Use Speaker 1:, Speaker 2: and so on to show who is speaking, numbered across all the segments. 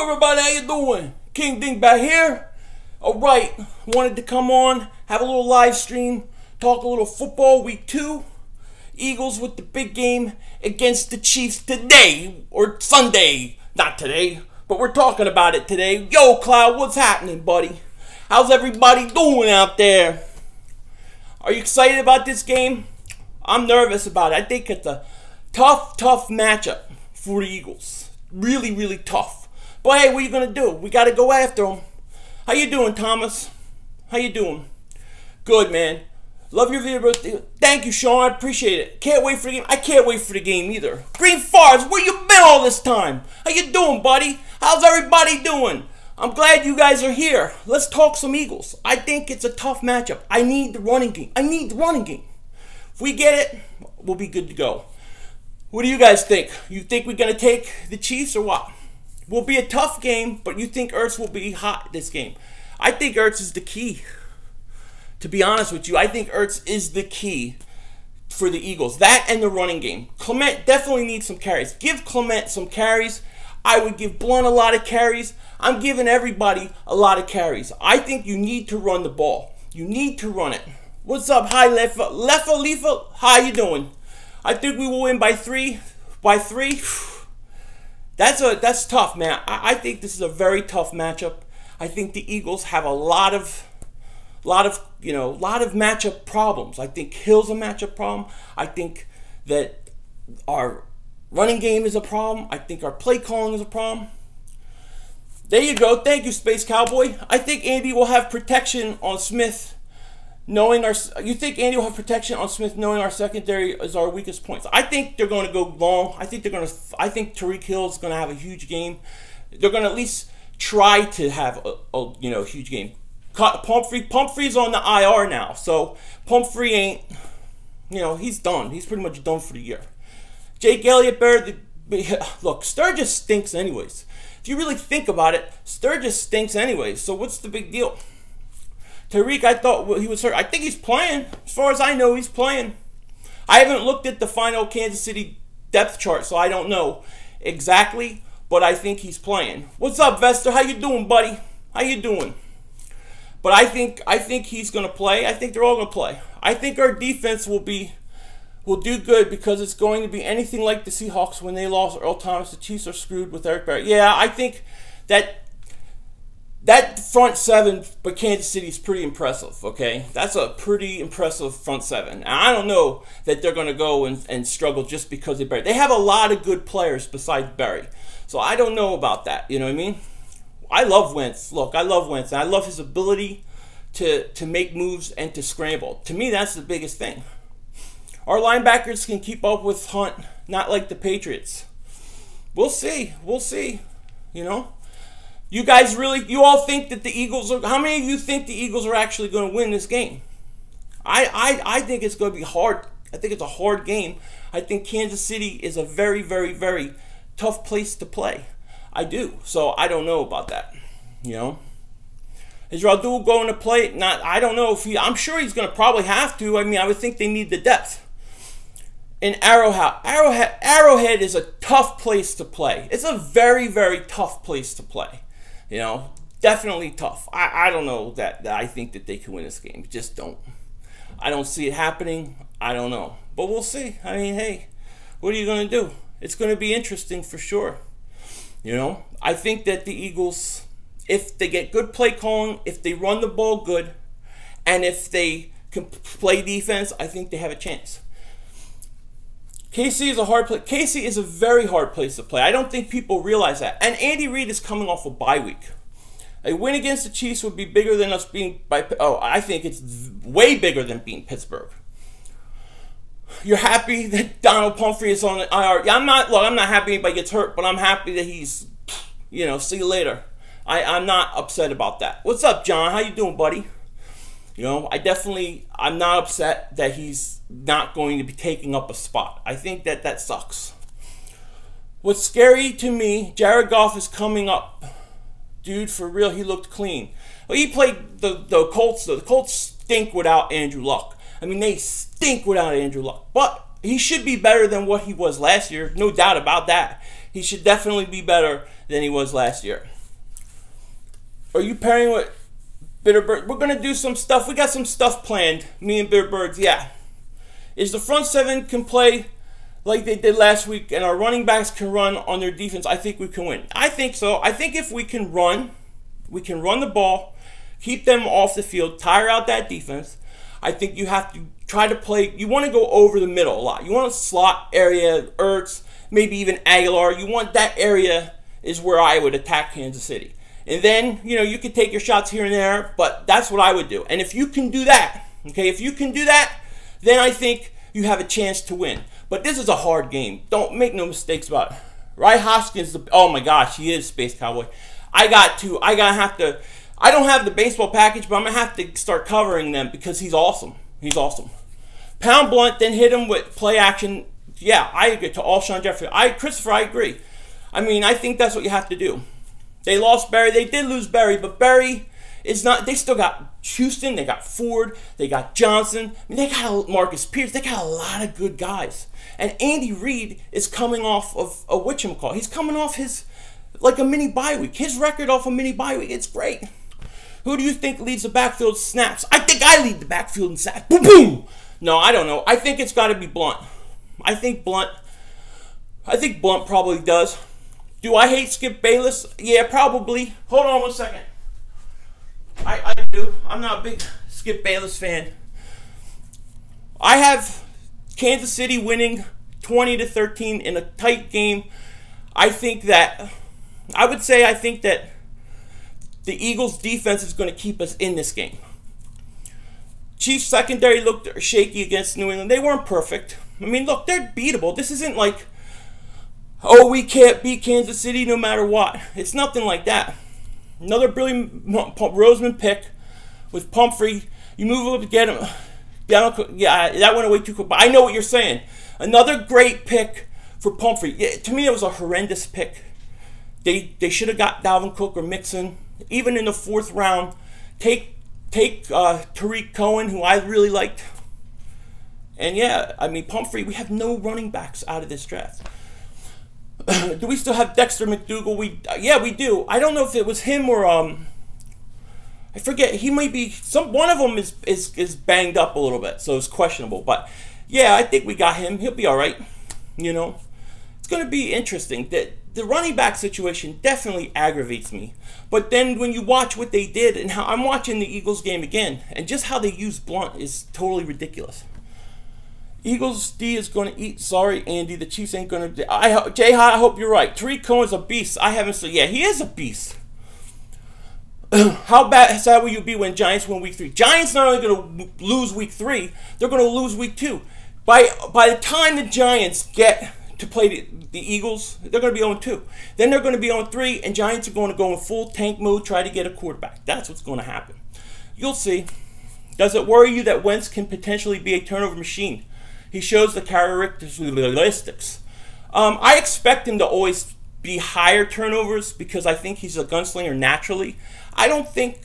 Speaker 1: everybody, how you doing? King Ding back here. Alright, wanted to come on, have a little live stream, talk a little football week 2. Eagles with the big game against the Chiefs today, or Sunday. Not today, but we're talking about it today. Yo, Cloud, what's happening, buddy? How's everybody doing out there? Are you excited about this game? I'm nervous about it. I think it's a tough matchup for the Eagles. Really tough. But hey, what are you going to do? We got to go after them. How you doing, Thomas? How you doing? Good, man. Love your video. Thank you, Sean. I appreciate it. Can't wait for the game. I can't wait for the game either. Green Forest, where you been all this time? How you doing, buddy? How's everybody doing? I'm glad you guys are here. Let's talk some Eagles. I think it's a tough matchup. I need the running game. If we get it, we'll be good to go. What do you guys think? You think we're going to take the Chiefs or what? Will be a tough game, but you think Ertz will be hot this game? I think Ertz is the key. To be honest with you, I think Ertz is the key for the Eagles. That and the running game. Clement definitely needs some carries. Give Clement some carries. I would give Blunt a lot of carries. I'm giving everybody a lot of carries. I think you need to run the ball. You need to run it. What's up? Hi, Lefa. How you doing? I think we will win by 3. By 3. That's tough, man. I think this is a very tough matchup. I think the Eagles have a lot of matchup problems. I think Hill's a matchup problem. I think that our running game is a problem. I think our play calling is a problem. There you go. Thank you, Space Cowboy. I think Andy will have protection on Smith, knowing our. You think Andy will have protection on Smith, knowing our secondary is our weakest points? I think they're going to go long. I think Tyreek Hill is going to have a huge game. They're going to at least try to have a huge game. Pumphrey's on the IR now, so Pumphrey ain't. He's done. He's pretty much done for the year. Jake Elliott look, Sturgis stinks anyways. If you really think about it, Sturgis stinks anyways. So what's the big deal? Tyreek, I thought he was hurt. I think he's playing. As far as I know, he's playing. I haven't looked at the final Kansas City depth chart, so I don't know exactly, but I think he's playing. What's up, Vester? How you doing, buddy? How you doing? But I think he's going to play. I think they're all going to play. I think our defense will do good because it's going to be anything like the Seahawks when they lost Earl Thomas. The Chiefs are screwed with Eric Berry. Yeah, I think that front seven by Kansas City is pretty impressive, okay? That's a pretty impressive front seven. And I don't know that they're going to go and struggle just because of Berry. They have a lot of good players besides Berry. So I don't know about that, you know what I mean? I love Wentz. Look, I love Wentz. And I love his ability to make moves and to scramble. To me, that's the biggest thing. Our linebackers can keep up with Hunt, not like the Patriots. We'll see. We'll see, You guys you all think that the Eagles are, how many of you think the Eagles are actually going to win this game? I think it's going to be hard. I think it's a hard game. I think Kansas City is a very tough place to play. I do. So I don't know about that, Is Raul going to play? I don't know if I'm sure he's going to probably have to. I mean, I would think they need the depth. In Arrowhead is a tough place to play. It's a very tough place to play. Definitely tough. I don't know that I think that they can win this game. Just don't. I don't see it happening. I don't know. But we'll see. I mean, hey, what are you going to do? It's going to be interesting for sure. I think that the Eagles, if they get good play calling, if they run the ball good, and if they can play defense, I think they have a chance. KC is a hard place. KC is a very hard place to play. I don't think people realize that. And Andy Reid is coming off a bye week. A win against the Chiefs would be bigger than us being I think it's way bigger than beating Pittsburgh. You're happy that Donald Pumphrey is on the IR. Yeah, I'm not happy anybody gets hurt, but I'm happy that he's, see you later. I'm not upset about that. What's up, John? How you doing, buddy? I'm not upset that he's not going to be taking up a spot. I think that sucks. What's scary to me, Jared Goff is coming up. Dude, for real, he looked clean. Well, he played the Colts, though. The Colts stink without Andrew Luck. I mean, they stink without Andrew Luck. But he should be better than what he was last year. No doubt about that. He should definitely be better than he was last year. Are you pairing with Bitter Bird? We're going to do some stuff. We got some stuff planned, me and Bitter Birds, yeah. Is the front seven can play like they did last week and our running backs can run on their defense, I think we can win. I think so. I think if we can run the ball, keep them off the field, tire out that defense. I think you have to try to play. You want to go over the middle a lot. You want a slot area, Ertz, maybe even Aguilar. You want that area is where I would attack Kansas City. And then, you know, you could take your shots here and there, but that's what I would do. And if you can do that, okay, if you can do that, then I think you have a chance to win. But this is a hard game. Don't make no mistakes about it. Ry Hoskins, oh my gosh, he is Space Cowboy. I don't have the baseball package, but I'm going to have to start covering them because he's awesome. He's awesome. Pound Blunt, then hit him with play action. Yeah, I agree. To Alshon Jeffrey. Christopher, I agree. I mean, I think that's what you have to do. They lost Berry. They did lose Berry, but Berry is not. They still got Houston. They got Ford. They got Johnson. I mean, they got Marcus Pierce. They got a lot of good guys. And Andy Reid is coming off of a whatchamacallit. He's coming off like a mini bye week. His record off a mini bye week. It's great. Who do you think leads the backfield snaps? I think I lead the backfield in snaps. Boom, boom. No, I don't know. I think it's got to be Blunt. I think Blunt probably does. Do I hate Skip Bayless? Yeah, probably. Hold on 1 second. I do. I'm not a big Skip Bayless fan. I have Kansas City winning 20-13 in a tight game. I think that the Eagles' defense is going to keep us in this game. Chiefs' secondary looked shaky against New England. They weren't perfect. I mean, look, they're beatable. This isn't like, oh, we can't beat Kansas City no matter what. It's nothing like that. Another brilliant Roseman pick with Pumphrey. You move up to get him. Yeah, that went away too quick. But I know what you're saying. Another great pick for Pumphrey. Yeah, to me, it was a horrendous pick. They should have got Dalvin Cook or Mixon. Even in the 4th round, take Tariq Cohen, who I really liked. And yeah, I mean, Pumphrey, we have no running backs out of this draft. Do we still have Dexter McDougal? Yeah, we do. I don't know if it was him or I forget. He might be one of them is banged up a little bit, so it's questionable. But yeah, I think we got him. He'll be all right. You know, it's going to be interesting. The running back situation definitely aggravates me. But then when you watch what they did and how I'm watching the Eagles game again, and just how they use Blunt is totally ridiculous. Eagles D is going to eat. Sorry, Andy. The Chiefs ain't going to. Jay, I hope you're right. Tariq Cohen's a beast. I haven't seen. Yeah, he is a beast. How sad will you be when Giants win week 3? Giants not only going to lose week 3, they're going to lose week 2. By the time the Giants get to play the Eagles, they're going to be 0-2. Then they're going to be 0-3, and Giants are going to go in full tank mode, try to get a quarterback. That's what's going to happen. You'll see. Does it worry you that Wentz can potentially be a turnover machine? He shows the characteristics. I expect him to always be higher turnovers because I think he's a gunslinger naturally. I don't think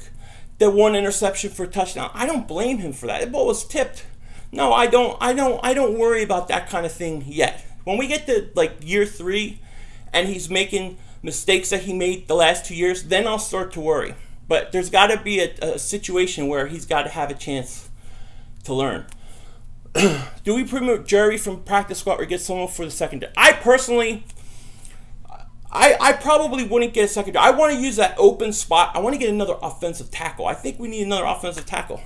Speaker 1: that one interception for a touchdown. I don't blame him for that. The ball was tipped. No, I don't worry about that kind of thing yet. When we get to like year 3 and he's making mistakes that he made the last 2 years, then I'll start to worry. But there's got to be a situation where he's got to have a chance to learn. Do we promote Jerry from practice squad or get someone for the secondary? I personally, I probably wouldn't get a secondary. I want to use that open spot. I want to get another offensive tackle. I think we need another offensive tackle.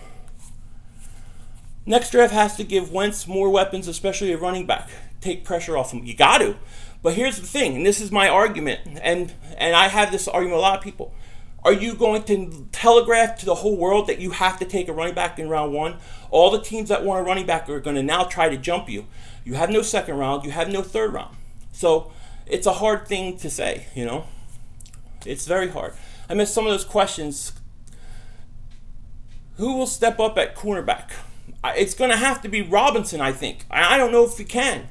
Speaker 1: Next draft has to give Wentz more weapons, especially a running back. Take pressure off him. You got to. But here's the thing, and this is my argument, and I have this argument with a lot of people. Are you going to telegraph to the whole world that you have to take a running back in round 1? All the teams that want a running back are going to now try to jump you. You have no 2nd round. You have no 3rd round. So it's a hard thing to say, you know. It's very hard. I missed some of those questions. Who will step up at cornerback? It's going to have to be Robinson, I think. I don't know if he can,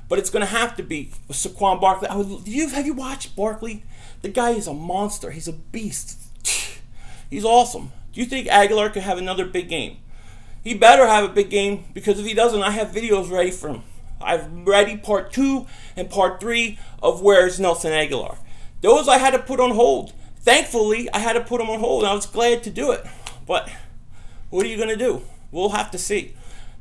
Speaker 1: but it's going to have to be Saquon Barkley. Have you watched Barkley? The guy is a monster. He's a beast. He's awesome. Do you think Aguilar could have another big game? He better have a big game, because if he doesn't, I have videos ready for him. I've ready part 2 and part 3 of Where's Nelson Aguilar. Those I had to put on hold Thankfully, I had to put him on hold, and I was glad to do it. But what are you going to do? We'll have to see.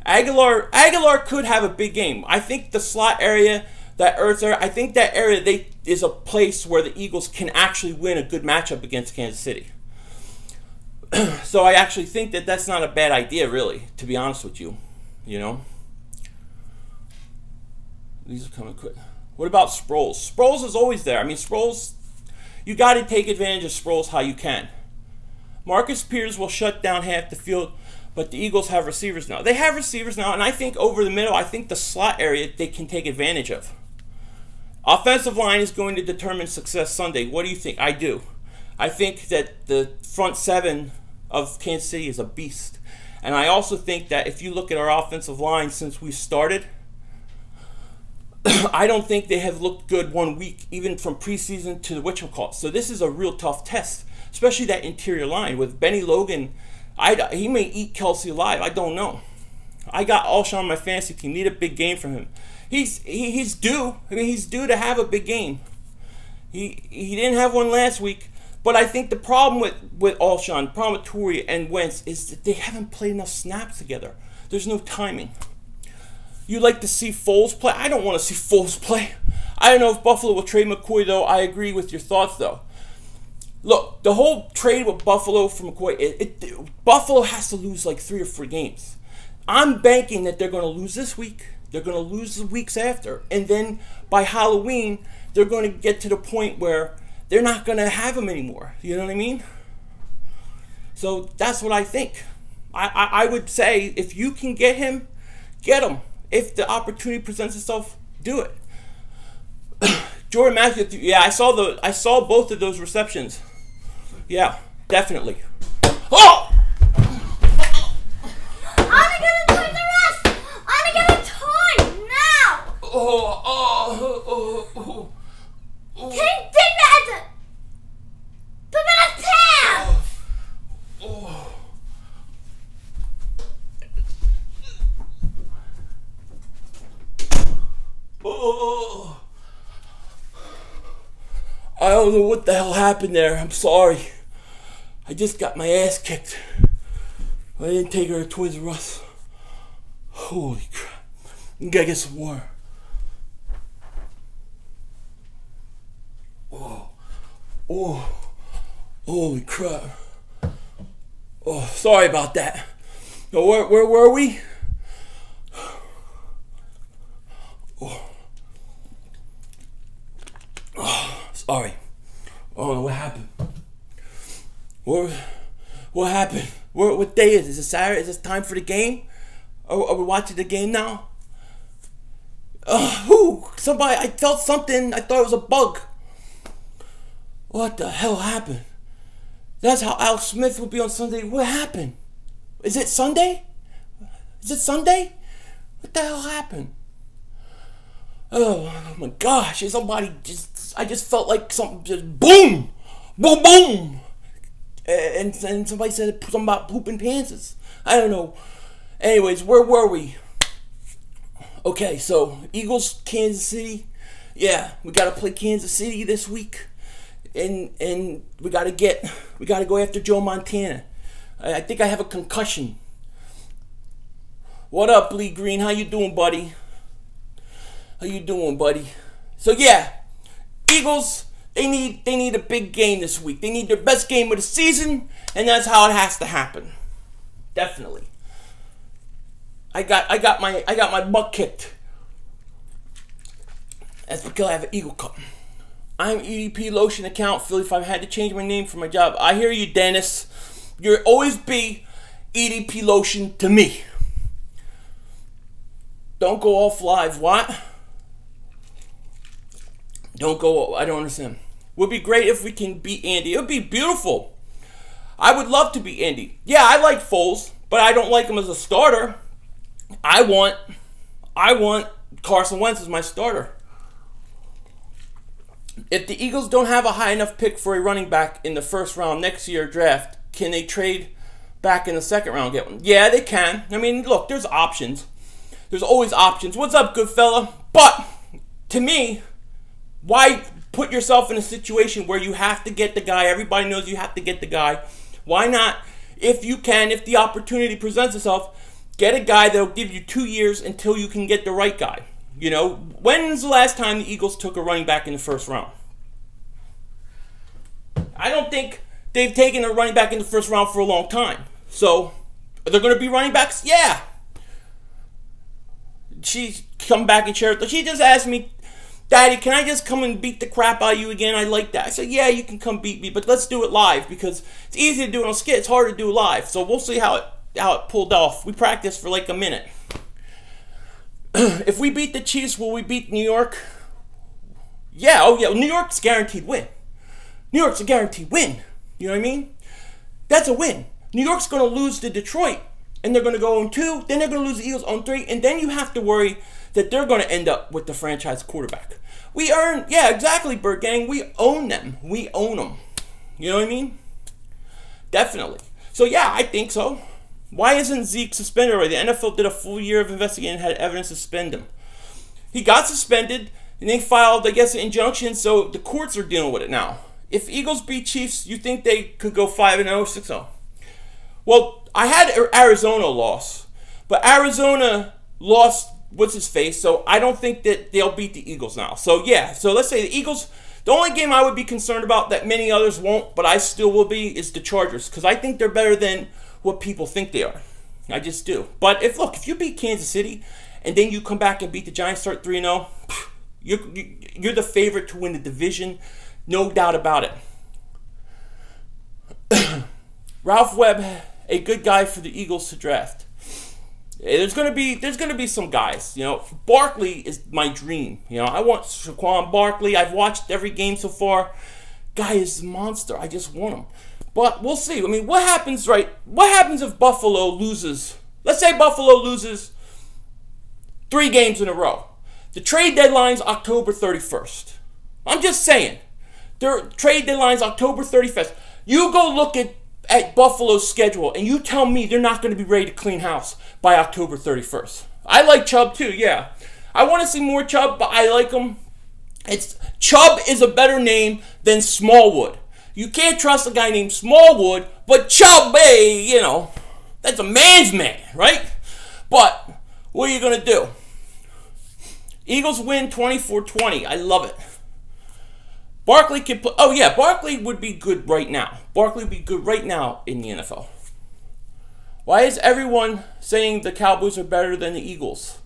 Speaker 1: Aguilar could have a big game. I think the slot area, that Earth area, I think that area is a place where the Eagles can actually win a good matchup against Kansas City. So I actually think that that's not a bad idea, really, to be honest with you. You know? These are coming quick. What about Sproles? Sproles is always there. I mean, Sproles, you got to take advantage of Sproles how you can. Marcus Peters will shut down half the field, but the Eagles have receivers now. They have receivers now, and I think over the middle, I think the slot area they can take advantage of. Offensive line is going to determine success Sunday. What do you think? I do. I think that the front seven of Kansas City is a beast. And I also think that if you look at our offensive line since we started, I don't think they have looked good 1 week, even from preseason to the whatchamacallit. So this is a real tough test, especially that interior line. With Benny Logan, he may eat Kelsey alive. I don't know. I got Alshon on my fantasy team. Need a big game from him. He's due. I mean, he's due to have a big game. He didn't have one last week. But I think the problem with Alshon, the problem with Torrey and Wentz is that they haven't played enough snaps together. There's no timing. You like to see Foles play? I don't want to see Foles play. I don't know if Buffalo will trade McCoy, though. I agree with your thoughts, though. Look, the whole trade with Buffalo for McCoy, Buffalo has to lose like 3 or 4 games. I'm banking that they're going to lose this week. They're going to lose the weeks after. And then by Halloween, they're going to get to the point where they're not going to have him anymore. You know what I mean? So that's what I think. I would say if you can get him, get him. If the opportunity presents itself, do it. Jordan Matthews, yeah, I saw both of those receptions. Yeah, definitely. Oh!
Speaker 2: I'm gonna do the rest. I'm gonna time now. Can you take that? Put it in a
Speaker 1: I don't know what the hell happened there. I'm sorry. I just got my ass kicked. I didn't take her to Toys R Us. Holy crap. I gotta get some water. Oh, holy crap. Oh, sorry about that. No, where were we? Sorry. I don't know what happened. What happened? What day is it? Is it Saturday? Is it time for the game? Are we watching the game now? Somebody, I felt something. I thought it was a bug. What the hell happened? That's how Alex Smith will be on Sunday. What happened? Is it Sunday? Is it Sunday? What the hell happened? Oh my gosh, I just felt like something just boom, boom, boom. And somebody said something about pooping pants. I don't know. Anyways, where were we? Okay, so Eagles, Kansas City. Yeah, we got to play Kansas City this week. And we got to go after Joe Montana. I think I have a concussion. What up, Lee Green? How you doing, buddy? How you doing, buddy? So yeah, Eagles, they need a big game this week. They need their best game of the season, and that's how it has to happen. Definitely. I got my butt kicked. That's because I have an Eagle Cup. I'm EDP Lotion account, Philly.500. Had to change my name for my job. I hear you, Dennis. You'll always be EDP Lotion to me. Don't go off live. What? Don't go. I don't understand. Would be great if we can beat Andy. It would be beautiful. I would love to beat Andy. Yeah, I like Foles, but I don't like him as a starter. I want Carson Wentz as my starter. If the Eagles don't have a high enough pick for a running back in the first round next year draft, can they trade back in the second round and get one? Yeah, they can. I mean, look, there's options. There's always options. What's up, good fella? But to me, why put yourself in a situation where you have to get the guy. Everybody knows you have to get the guy. Why not, if you can, if the opportunity presents itself, get a guy that'll give you 2 years until you can get the right guy. You know, when's the last time the Eagles took a running back in the first round? I don't think they've taken a running back in the first round for a long time. So, are there going to be running backs? Yeah. She come back and share it. She just asked me, Daddy, can I just come and beat the crap out of you again? I like that. I said, yeah, you can come beat me, but let's do it live because it's easy to do it on skit. It's hard to do live. So we'll see how it pulled off. We practiced for like a minute. If we beat the Chiefs, will we beat New York? Yeah, oh yeah, New York's a guaranteed win. New York's a guaranteed win. You know what I mean? That's a win. New York's going to lose to Detroit, and they're going to go on 2. Then they're going to lose the Eagles on 3, and then you have to worry that they're going to end up with the franchise quarterback. We earn, yeah, exactly, Bird Gang. We own them. We own them. You know what I mean? Definitely. So yeah, I think so. Why isn't Zeke suspended already? The NFL did a full year of investigating and had evidence to suspend him. He got suspended, and they filed, I guess, an injunction, so the courts are dealing with it now. If Eagles beat Chiefs, you think they could go 5-0, 6-0? Well, I had Arizona loss, but Arizona lost what's-his-face, so I don't think that they'll beat the Eagles now. So, yeah, so let's say the Eagles, the only game I would be concerned about that many others won't, but I still will be, is the Chargers, because I think they're better than what people think they are. I just do. But if you beat Kansas City and then you come back and beat the Giants, start 3-0, you're the favorite to win the division, no doubt about it. Ralph Webb, a good guy for the Eagles to draft. There's gonna be some guys. You know, Barkley is my dream. You know, I want Saquon Barkley. I've watched every game so far. Guy is a monster. I just want him. But we'll see. I mean, what happens if Buffalo loses? Let's say Buffalo loses 3 games in a row. The trade deadline's October 31st. I'm just saying. Their trade deadline's October 31st. You go look at Buffalo's schedule, and you tell me they're not going to be ready to clean house by October 31st. I like Chubb too, yeah. I want to see more Chubb, but I like him. Chubb is a better name than Smallwood. You can't trust a guy named Smallwood, but Chubb, hey, you know, that's a man's man, right? But what are you going to do? Eagles win 24-20. I love it. Barkley can put. Oh yeah, Barkley would be good right now. Barkley would be good right now in the NFL. Why is everyone saying the Cowboys are better than the Eagles?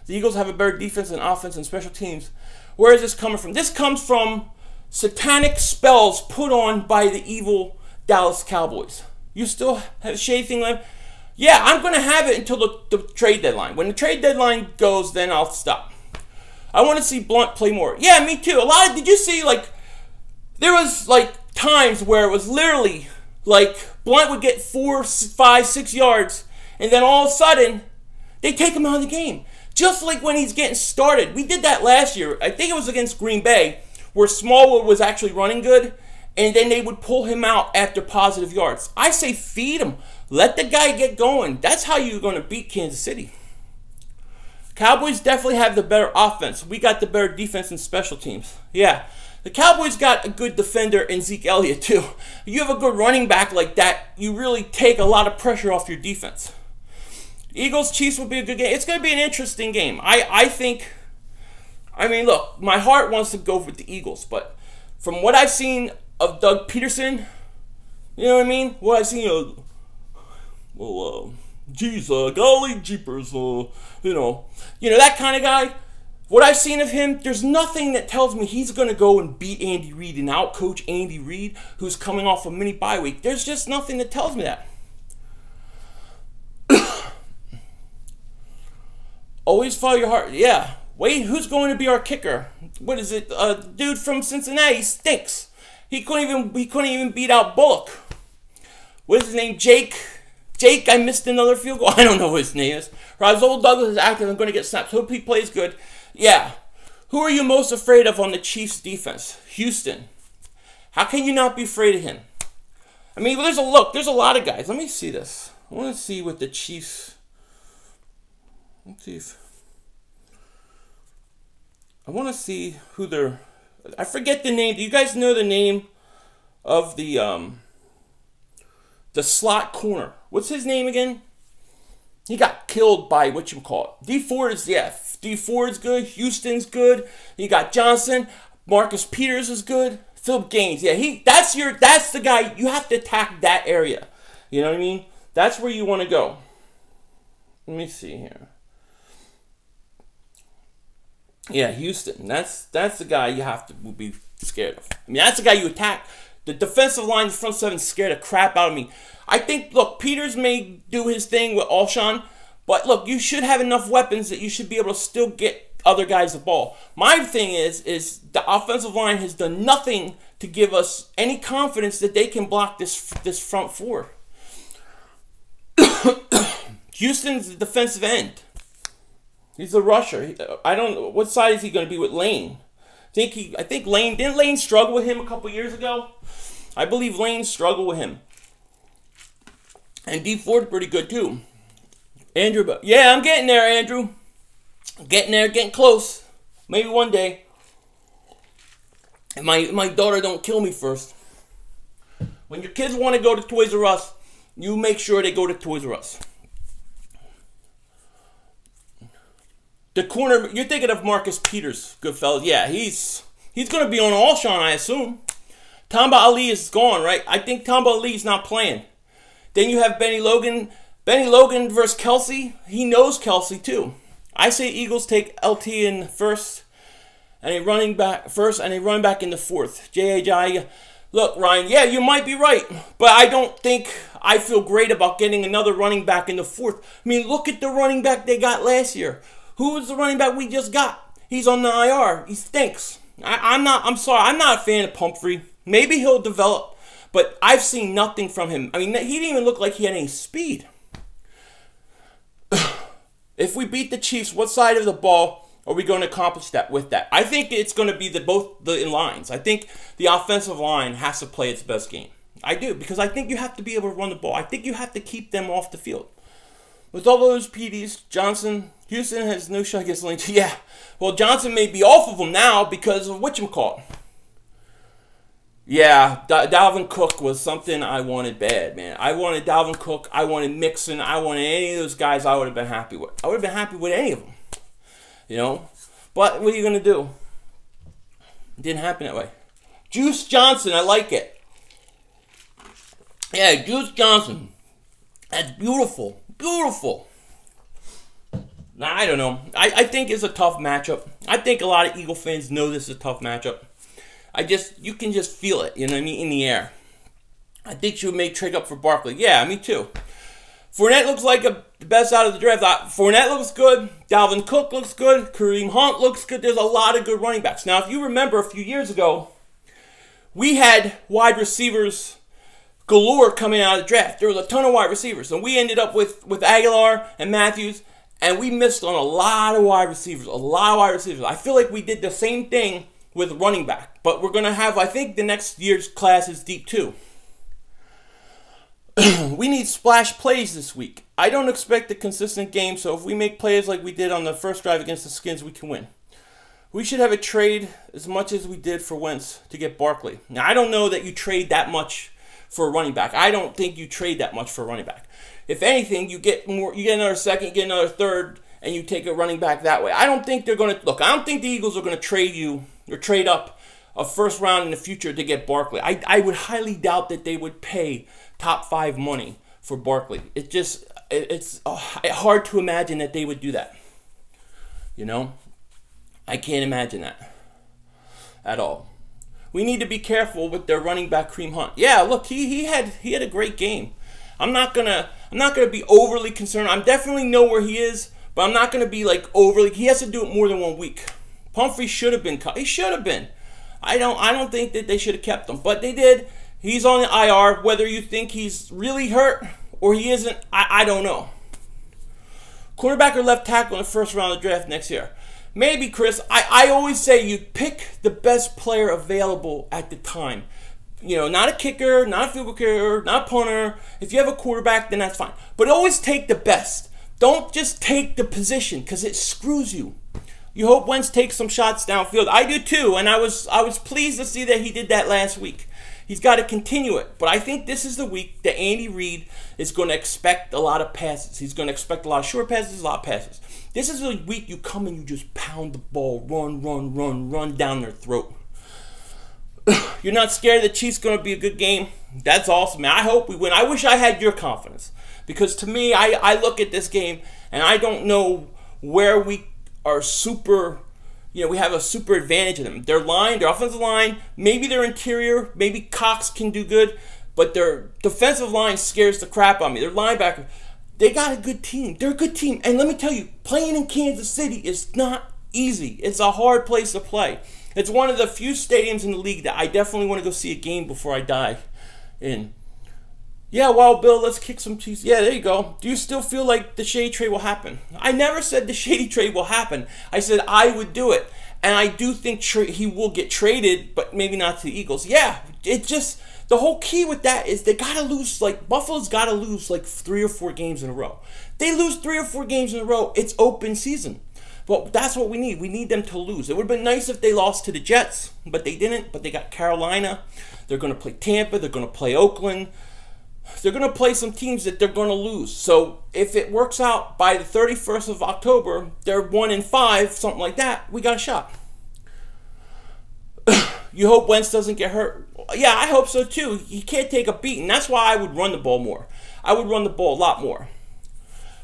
Speaker 1: The Eagles have a better defense and offense and special teams. Where is this coming from? This comes from satanic spells put on by the evil Dallas Cowboys. You still have shade thing left? Yeah, I'm going to have it until the trade deadline. When the trade deadline goes, then I'll stop. I want to see Blunt play more. Yeah, me too. Did you see, there was, times where it was literally, Blunt would get 4, 5, 6 yards, and then all of a sudden, they take him out of the game. Just like when he's getting started. We did that last year. I think it was against Green Bay, where Smallwood was actually running good, and then they would pull him out after positive yards. I say feed him. Let the guy get going. That's how you're going to beat Kansas City. Cowboys definitely have the better offense. We got the better defense and special teams. Yeah. The Cowboys got a good defender in Zeke Elliott, too. You have a good running back like that, you really take a lot of pressure off your defense. Eagles-Chiefs will be a good game. It's going to be an interesting game. I think... I mean, look, my heart wants to go with the Eagles, but from what I've seen of Doug Peterson, you know what I mean? What I've seen of, golly jeepers, that kind of guy. What I've seen of him, there's nothing that tells me he's going to go and beat Andy Reid and out-coach Andy Reid, who's coming off a mini bye week. There's just nothing that tells me that. Always follow your heart. Yeah. Wait, who's going to be our kicker? What is it? Dude from Cincinnati stinks. He couldn't even beat out Bullock. What is his name? Jake, I missed another field goal. I don't know what his name is. Rasul Douglas is active. I'm going to get snaps. Hope he plays good. Yeah. Who are you most afraid of on the Chiefs defense? Houston. How can you not be afraid of him? I mean, there's a lot of guys. Let me see this. I want to see what the Chiefs... Let's see if... I want to see who they're... I forget the name. Do you guys know the name of the slot corner? What's his name again? He got killed by whatchamacallit. D Ford is, yeah. D Ford's good. Houston's good. You got Johnson. Marcus Peters is good. Philip Gaines, yeah. That's the guy. You have to attack that area. You know what I mean? That's where you want to go. Let me see here. Yeah, Houston. That's the guy you have to be scared of. I mean, that's the guy you attack. The defensive line, the front seven, scared the crap out of me. I think, look, Peters may do his thing with Alshon, but look, you should have enough weapons that you should be able to still get other guys the ball. My thing is the offensive line has done nothing to give us any confidence that they can block this front four. Houston's the defensive end. He's a rusher. I don't know what side is he going to be with Lane. I think Lane, didn't Lane struggle with him a couple years ago? I believe Lane struggled with him. And D Ford pretty good too. Andrew, yeah, I'm getting there, Andrew. Getting there, getting close. Maybe one day. And my daughter don't kill me first. When your kids want to go to Toys R Us, you make sure they go to Toys R Us. The corner, you're thinking of Marcus Peters, good fellas. Yeah, he's going to be on Alshon, I assume. Tamba Ali is gone, right? I think Tamba Ali's not playing. Then you have Benny Logan. Benny Logan versus Kelsey. He knows Kelsey too. I say Eagles take LT in first, and a running back first, and a running back in the fourth. J.A.J. Look, Ryan, yeah, you might be right, but I don't think I feel great about getting another running back in the fourth. I mean, look at the running back they got last year. Who was the running back we just got? He's on the IR. He stinks. I'm sorry. I'm not a fan of Pumphrey. Maybe he'll develop, but I've seen nothing from him. I mean, he didn't even look like he had any speed. If we beat the Chiefs, what side of the ball are we going to accomplish that with that? I think it's going to be both the lines. I think the offensive line has to play its best game. I do, because I think you have to be able to run the ball. I think you have to keep them off the field. With all those PDs, Houston has no shot against Lane. Yeah, well, Johnson may be off of them now because of whatchamacallit. Yeah, Dalvin Cook was something I wanted bad, man. I wanted Dalvin Cook. I wanted Mixon. I wanted any of those guys I would have been happy with. I would have been happy with any of them, you know. But what are you going to do? It didn't happen that way. Juice Johnson, I like it. Yeah, Juice Johnson. That's beautiful. Beautiful. Now, I don't know. I think it's a tough matchup. I think a lot of Eagle fans know this is a tough matchup. You can just feel it, you know what I mean, in the air. I think you may trade up for Barkley. Yeah, me too. Fournette looks like the best out of the draft. Fournette looks good. Dalvin Cook looks good. Kareem Hunt looks good. There's a lot of good running backs. Now, if you remember a few years ago, we had wide receivers galore coming out of the draft. There was a ton of wide receivers. And we ended up with Aguilar and Matthews, and we missed on a lot of wide receivers. A lot of wide receivers. I feel like we did the same thing with running back. But we're going to have, I think the next year's class is deep too. We need splash plays this week. I don't expect a consistent game, so if we make plays like we did on the first drive against the Skins, we can win. We should have a trade as much as we did for Wentz to get Barkley. Now, I don't know that you trade that much for a running back. I don't think you trade that much for a running back. If anything, you get more. You get another second, you get another third, and you take a running back that way. I don't think they're going to look. I don't think the Eagles are going to trade you or trade up a first round in the future to get Barkley. I would highly doubt that they would pay top 5 money for Barkley. It's hard to imagine that they would do that. You know, I can't imagine that at all. We need to be careful with their running back Kareem Hunt. Yeah, look, he had a great game. I'm not gonna be overly concerned. I'm definitely know where he is, but I'm not gonna be like overly. He has to do it more than 1 week. Pumphrey should have been cut. He should have been. I don't think that they should have kept him, but they did. He's on the IR. Whether you think he's really hurt or he isn't, I don't know. Quarterback or left tackle in the first round of the draft next year. Maybe, Chris. I always say you pick the best player available at the time. You know, not a kicker, not a field goal kicker, not a punter. If you have a quarterback, then that's fine. But always take the best. Don't just take the position because it screws you. You hope Wentz takes some shots downfield. I do too, and I was pleased to see that he did that last week. He's got to continue it. But I think this is the week that Andy Reid is going to expect a lot of passes. He's going to expect a lot of short passes, a lot of passes. This is the week you come and you just pound the ball, run down their throat. You're not scared the Chiefs going to be a good game? That's awesome, man. I hope we win. I wish I had your confidence. Because to me, I look at this game, and I don't know where we are super, we have a super advantage in them. Their line, their offensive line, maybe their interior, maybe Cox can do good, but their defensive line scares the crap out of me. Their linebacker, they got a good team. They're a good team. And let me tell you, playing in Kansas City is not easy. It's a hard place to play. It's one of the few stadiums in the league that I definitely want to go see a game before I die in. Yeah, well, Bill, let's kick some Chiefs. Yeah, there you go. Do you still feel like the Shady trade will happen? I never said the Shady trade will happen. I said I would do it. And I do think he will get traded, but maybe not to the Eagles. Yeah, it just, the whole key with that is they got to lose, Buffalo's got to lose 3 or 4 games in a row. They lose 3 or 4 games in a row, it's open season. But that's what we need. We need them to lose. It would have been nice if they lost to the Jets, but they didn't. But they got Carolina. They're going to play Tampa. They're going to play Oakland. They're going to play some teams that they're going to lose. So if it works out by the 31st of October, they're 1-5, something like that, we got a shot. You hope Wentz doesn't get hurt? Yeah, I hope so too. He can't take a beating. That's why I would run the ball more. I would run the ball a lot more.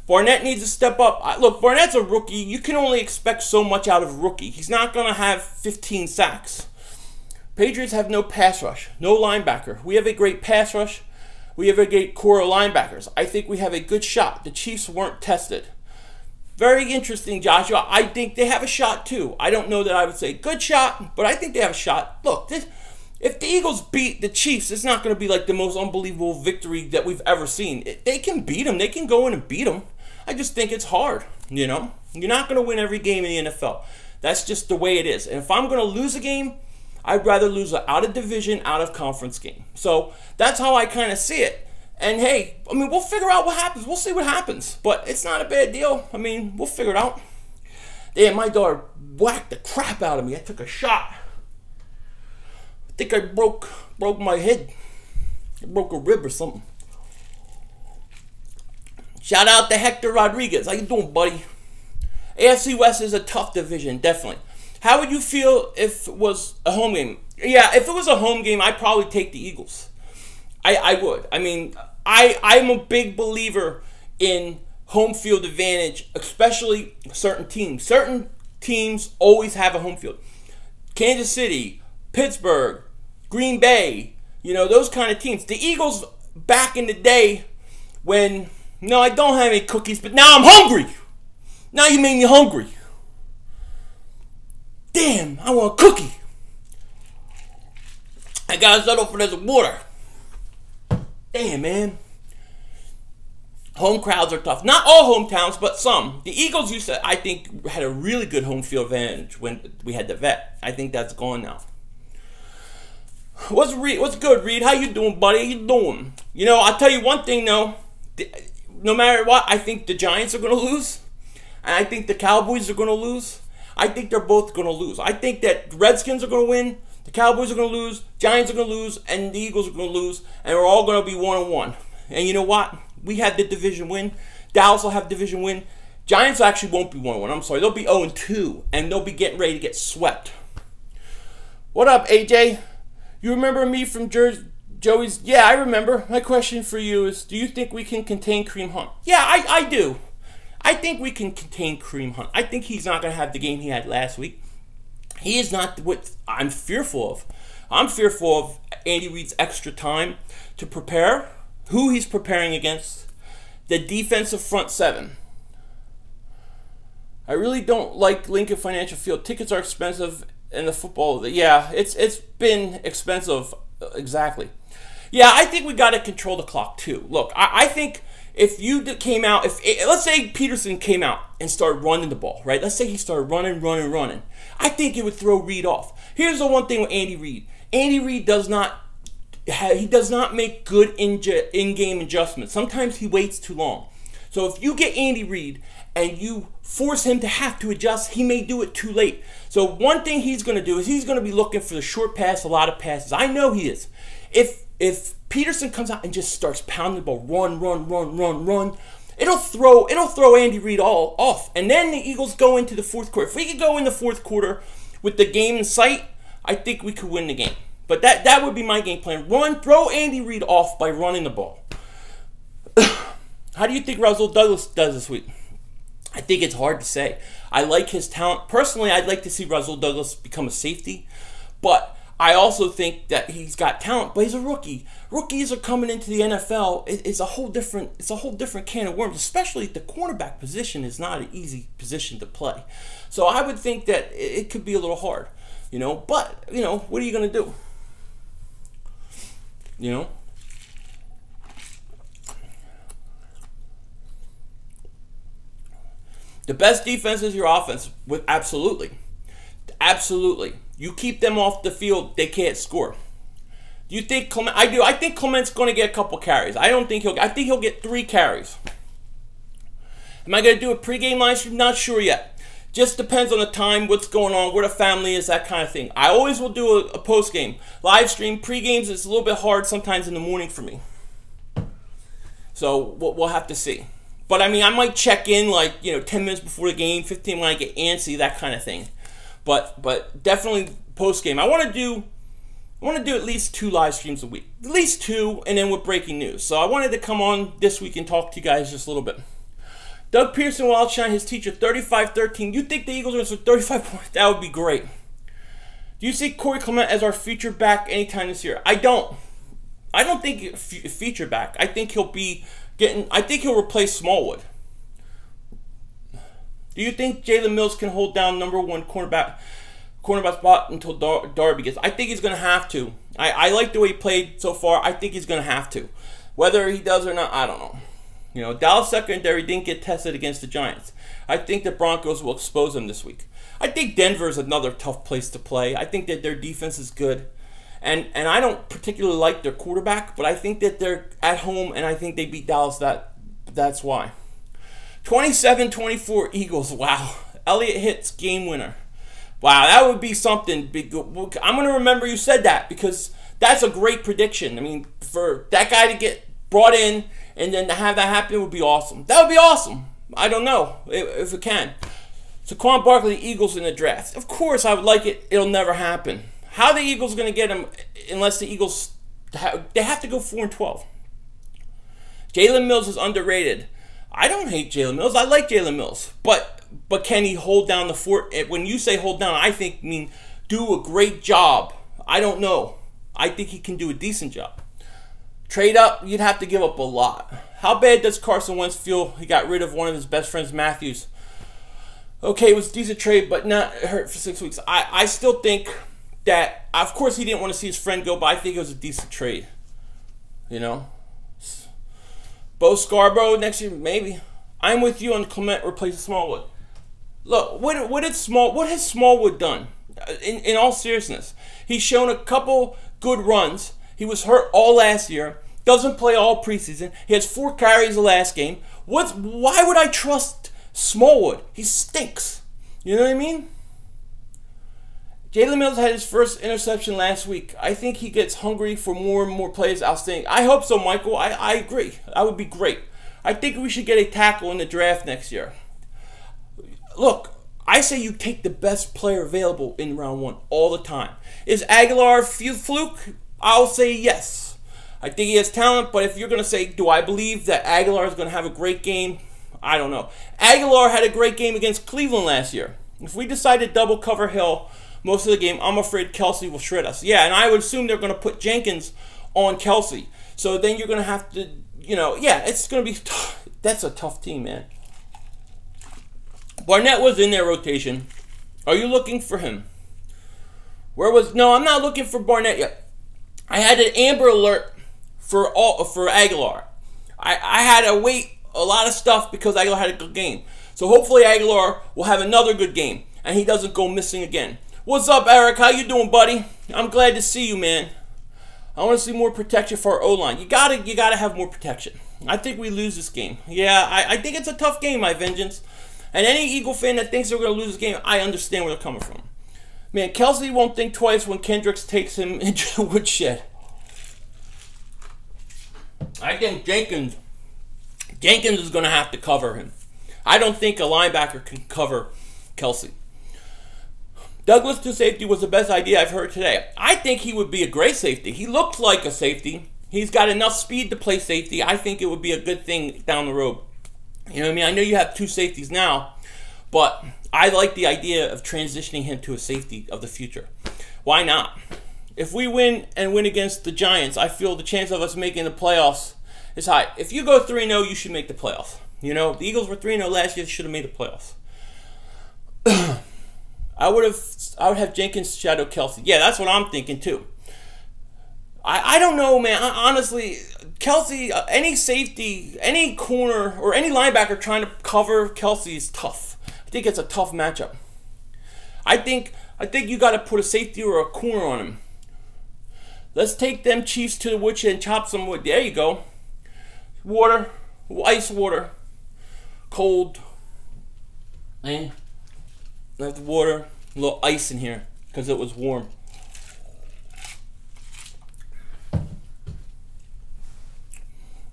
Speaker 1: Barnett needs to step up. Look, Barnett's a rookie. You can only expect so much out of a rookie. He's not going to have 15 sacks. Patriots have no pass rush, no linebacker. We have a great pass rush. We have a great core of linebackers. I think we have a good shot. The Chiefs weren't tested. Very interesting, Joshua. I think they have a shot too. I don't know that I would say good shot, but I think they have a shot. Look, if the Eagles beat the Chiefs, it's not going to be like the most unbelievable victory that we've ever seen. They can beat them. They can go in and beat them. I just think it's hard, You're not going to win every game in the NFL. That's just the way it is. And if I'm going to lose a game, I'd rather lose an out-of-division, out-of-conference game. So that's how I kind of see it. And hey, we'll figure out what happens. We'll see what happens. But it's not a bad deal. We'll figure it out. Damn, my daughter whacked the crap out of me. I took a shot. I think I broke my head. I broke a rib or something. Shout out to Hector Rodriguez. How you doing, buddy? AFC West is a tough division, definitely. How would you feel if it was a home game? Yeah, if it was a home game, I'd probably take the Eagles. I would. I'm a big believer in home field advantage, especially certain teams. Certain teams always have a home field. Kansas City, Pittsburgh, Green Bay, those kind of teams. The Eagles, back in the day when, no, I don't have any cookies, but now I'm hungry. Now you made me hungry. Damn, I want a cookie. I gotta settle for this water. Damn, man. Home crowds are tough. Not all hometowns, but some. The Eagles used to, I think, had a really good home field advantage when we had the vet. I think that's gone now. What's good, Reed? How you doing, buddy? How you doing? I'll tell you one thing, though. No matter what, I think the Giants are going to lose. And I think the Cowboys are going to lose. I think they're both going to lose. I think that the Redskins are going to win, the Cowboys are going to lose, Giants are going to lose, and the Eagles are going to lose, and we're all going to be 1-1. And you know what? We had the division win. Dallas will have division win. Giants actually won't be 1-1. I'm sorry. They'll be 0-2, and they'll be getting ready to get swept. What up, AJ? You remember me from Joey's? Yeah, I remember. My question for you is, do you think we can contain Kareem Hunt? Yeah, I do. I think we can contain Kareem Hunt. I think he's not going to have the game he had last week. He is not what I'm fearful of. I'm fearful of Andy Reid's extra time to prepare, who he's preparing against, the defensive front seven. I really don't like Lincoln Financial Field. Tickets are expensive in the football. Yeah, it's been expensive. Exactly. Yeah, I think we got to control the clock too. Look, I think if you came out, let's say Peterson came out and started running the ball, right? Let's say he started running. I think it would throw Reid off. Here's the one thing with Andy Reid. Andy Reid does not make good in-game adjustments. Sometimes he waits too long. So if you get Andy Reid and you force him to have to adjust, he may do it too late. So one thing he's going to do is he's going to be looking for the short pass, a lot of passes. I know he is. If Peterson comes out and just starts pounding the ball, run, it'll throw Andy Reid all off. And then the Eagles go into the fourth quarter. If we could go in the fourth quarter with the game in sight, I think we could win the game. But that would be my game plan. Throw Andy Reid off by running the ball. How do you think Rasul Douglas does this week? I think it's hard to say. I like his talent. Personally, I'd like to see Rasul Douglas become a safety. But I also think that he's got talent, but he's a rookie. Rookies are coming into the NFL. It's a whole different can of worms, especially the cornerback position is not an easy position to play. So I would think that it could be a little hard, but, what are you going to do? The best defense is your offense. Absolutely. You keep them off the field, they can't score. Do you think Clement? I do. I think Clement's going to get a couple carries. I think he'll get 3 carries. Am I going to do a pregame live stream? Not sure yet. Just depends on the time, what's going on, where the family is, that kind of thing. I always will do a postgame live stream. Pregames is a little bit hard sometimes in the morning for me. So we'll have to see. But I mean, I might check in 10 minutes before the game, 15 when I get antsy, that kind of thing. But definitely post game. I want to do at least 2 live streams a week, at least 2, and then with breaking news. So I wanted to come on this week and talk to you guys just a little bit. Doug Pearson will outshine his teacher 35-13. You think the Eagles are going to score 35 points? That would be great. Do you see Corey Clement as our feature back anytime this year? I don't think feature back. I think he'll replace Smallwood. Do you think Jalen Mills can hold down #1 cornerback spot until Darby gets? I think he's going to have to. I like the way he played so far. I think he's going to have to. Whether he does or not, I don't know. Dallas secondary didn't get tested against the Giants. I think the Broncos will expose them this week. I think Denver is another tough place to play. I think that their defense is good. And I don't particularly like their quarterback, but I think that they're at home, and I think they beat Dallas. That's why. 27-24 Eagles. Wow. Elliott hits game winner. Wow, that would be something big. I'm going to remember you said that because that's a great prediction. I mean, for that guy to get brought in and then to have that happen would be awesome. That would be awesome. I don't know if it can. Saquon Barkley, Eagles in the draft. Of course, I would like it. It'll never happen. How are the Eagles going to get him unless the Eagles, they have to go 4-12. Jalen Mills is underrated. I don't hate Jalen Mills. I like Jalen Mills. But can he hold down the fort? When you say hold down, I mean do a great job. I don't know. I think he can do a decent job. Trade up, you'd have to give up a lot. How bad does Carson Wentz feel he got rid of one of his best friends, Matthews? Okay, it was a decent trade, but not hurt for 6 weeks. I still think that, of course, he didn't want to see his friend go, but I think it was a decent trade. Bo Scarborough next year, maybe. I'm with you on Clement replacing Smallwood. Look, what has Smallwood done? In all seriousness, he's shown a couple good runs. He was hurt all last year. Doesn't play all preseason. He has 4 carries the last game. Why would I trust Smallwood? He stinks. You know what I mean? Jalen Mills had his first interception last week. I think he gets hungry for more and more plays outstanding. I hope so, Michael. I agree. That would be great. I think we should get a tackle in the draft next year. Look, I say you take the best player available in round 1 all the time. Is Aguilar a fluke? I'll say yes. I think he has talent, but if you're going to say, do I believe that Aguilar is going to have a great game? I don't know. Aguilar had a great game against Cleveland last year. If we decide to double cover Hill most of the game, I'm afraid Kelsey will shred us. Yeah, and I would assume they're going to put Jenkins on Kelsey. So then you're going to have to, it's going to be tough. That's a tough team, man. Barnett was in their rotation. Are you looking for him? No, I'm not looking for Barnett yet. I had an Amber Alert for Aguilar. I had to wait a lot of stuff because Aguilar had a good game. So hopefully Aguilar will have another good game and he doesn't go missing again. What's up, Eric? How you doing, buddy? I'm glad to see you, man. I want to see more protection for our O-line. You gotta have more protection. I think we lose this game. Yeah, I think it's a tough game, my Vengeance. And any Eagle fan that thinks they're going to lose this game, I understand where they're coming from. Man, Kelsey won't think twice when Kendricks takes him into the woodshed. I think Jenkins is going to have to cover him. I don't think a linebacker can cover Kelsey. Douglas to safety was the best idea I've heard today. I think he would be a great safety. He looked like a safety. He's got enough speed to play safety. I think it would be a good thing down the road. You know what I mean? I know you have two safeties now, but I like the idea of transitioning him to a safety of the future. Why not? If we win and win against the Giants, I feel the chance of us making the playoffs is high. If you go 3-0, you should make the playoffs. You know, the Eagles were 3-0 last year. They should have made the playoffs. I would have Jenkins shadow Kelsey. Yeah, that's what I'm thinking too. I don't know, man. Honestly, Kelsey, any safety, any corner, or any linebacker trying to cover Kelsey is tough. I think it's a tough matchup. I think you got to put a safety or a corner on him. Let's take them Chiefs to the woodshed and chop some wood. There you go. Water, ice water, cold. And have the water, a little ice in here because it was warm.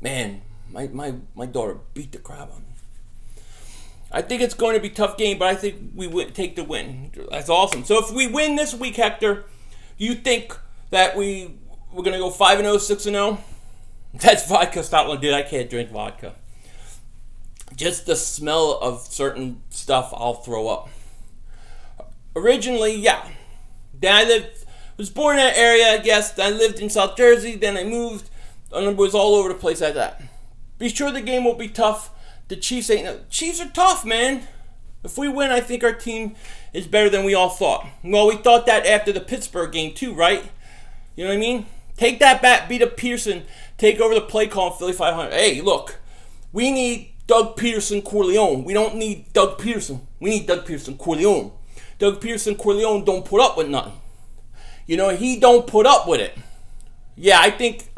Speaker 1: Man, my daughter beat the crap out of me. I think it's going to be a tough game, but I think we take the win. That's awesome. So if we win this week, Hector, do you think that we're going to go 5-0, 6-0? That's vodka style. Dude, I can't drink vodka. Just the smell of certain stuff, I'll throw up. Originally, yeah. Then I was born in that area, yes. I lived in South Jersey, then I moved. And was all over the place like that. Be sure the game will be tough. The Chiefs Chiefs are tough, man. If we win, I think our team is better than we all thought. Well, we thought that after the Pittsburgh game too, right? You know what I mean? Take that back, beat up Peterson, take over the play call in Philly.500. Hey, look, we need Doug Peterson Corleone. We don't need Doug Peterson. We need Doug Peterson Corleone. Doug Peterson Corleone don't put up with nothing. You know, he don't put up with it. Yeah, I think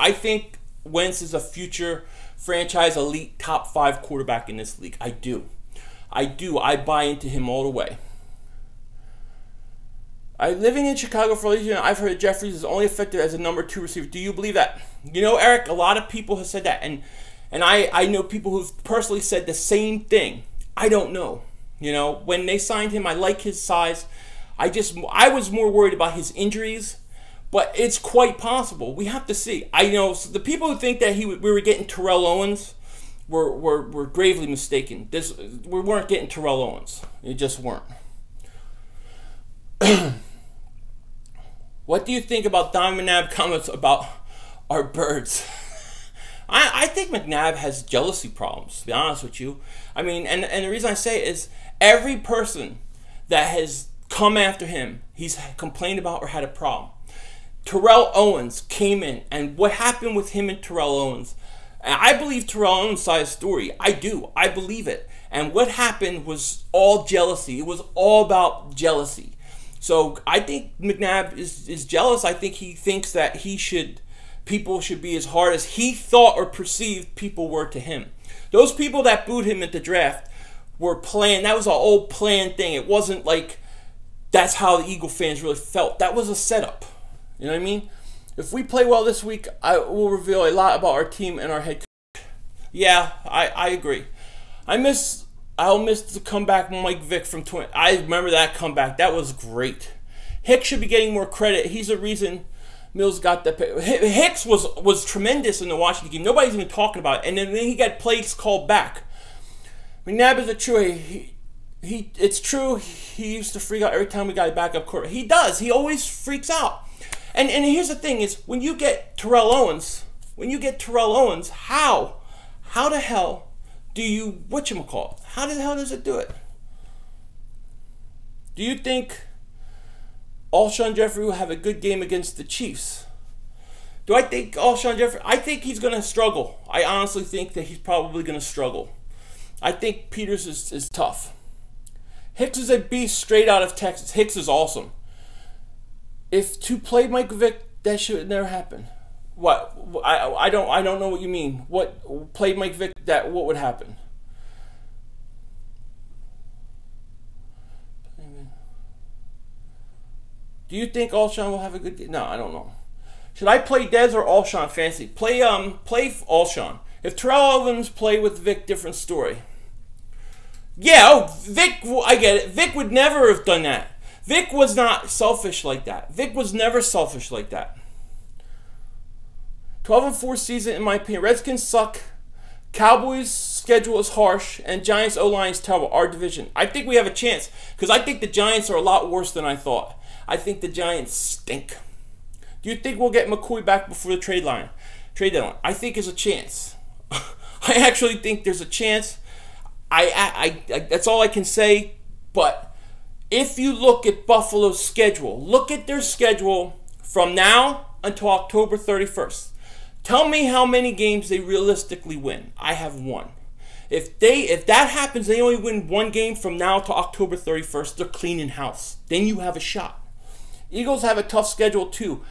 Speaker 1: Wentz is a future franchise elite top 5 quarterback in this league. I do. I buy into him all the way. Living in Chicago for a year, I've heard Jeffries is only effective as a number 2 receiver. Do you believe that? You know, Eric, a lot of people have said that, and I know people who've personally said the same thing. I don't know. You know, when they signed him, I like his size. I was more worried about his injuries. But it's quite possible. We have to see. I know so the people who think that we were getting Terrell Owens were gravely mistaken. We weren't getting Terrell Owens. We just weren't. What do you think about Don McNabb comments about our birds? I think McNabb has jealousy problems, to be honest with you. I mean, and the reason I say it is every person that has come after him, he's complained about or had a problem. Terrell Owens came in, and what happened with him and Terrell Owens, I believe Terrell Owens' side of the story. I do. I believe it. And what happened was all jealousy. It was all about jealousy. So I think McNabb is jealous. I think he thinks that people should be as hard as he thought or perceived people were to him. Those people that booed him at the draft were planned. That was an old planned thing. It wasn't like that's how the Eagle fans really felt. That was a setup. You know what I mean? If we play well this week, I will reveal a lot about our team and our head coach. Yeah, I agree. I'll miss the comeback Mike Vick from 20. I remember that comeback. That was great. Hicks should be getting more credit. He's the reason Mills got that pick. Hicks was tremendous in the Washington game. Nobody's even talking about it. And then he got plays called back. McNabb is a true. It's true. He used to freak out every time we got a backup quarterback. He does. He always freaks out. And here's the thing is, when you get Terrell Owens, how the hell do you, whatchamacallit, how the hell does it do it? Do you think Alshon Jeffrey will have a good game against the Chiefs? Do I think Alshon Jeffrey, I think he's going to struggle. I honestly think that he's probably going to struggle. I think Peters is tough. Hicks is a beast straight out of Texas. Hicks is awesome. If to play Mike Vick, that should never happen. What? I don't know what you mean. What played Mike Vick? What would happen? Do you think Alshon will have a good game? No, I don't know. Should I play Dez or Alshon fantasy? Play Alshon. If Terrell Owens play with Vic, different story. Yeah, oh, Vic, I get it. Vic would never have done that. Vic was not selfish like that. Vic was never selfish like that. 12-4 season, in my opinion. Redskins suck. Cowboys' schedule is harsh, and Giants' O-line is terrible. Our division. I think we have a chance, because I think the Giants are a lot worse than I thought. I think the Giants stink. Do you think we'll get McCoy back before the trade deadline? I think there's a chance. I actually think there's a chance. That's all I can say. But if you look at Buffalo's schedule, look at their schedule from now until October 31st. Tell me how many games they realistically win. I have one. If that happens, they only win one game from now to October 31st. They're cleaning house. Then you have a shot. Eagles have a tough schedule too.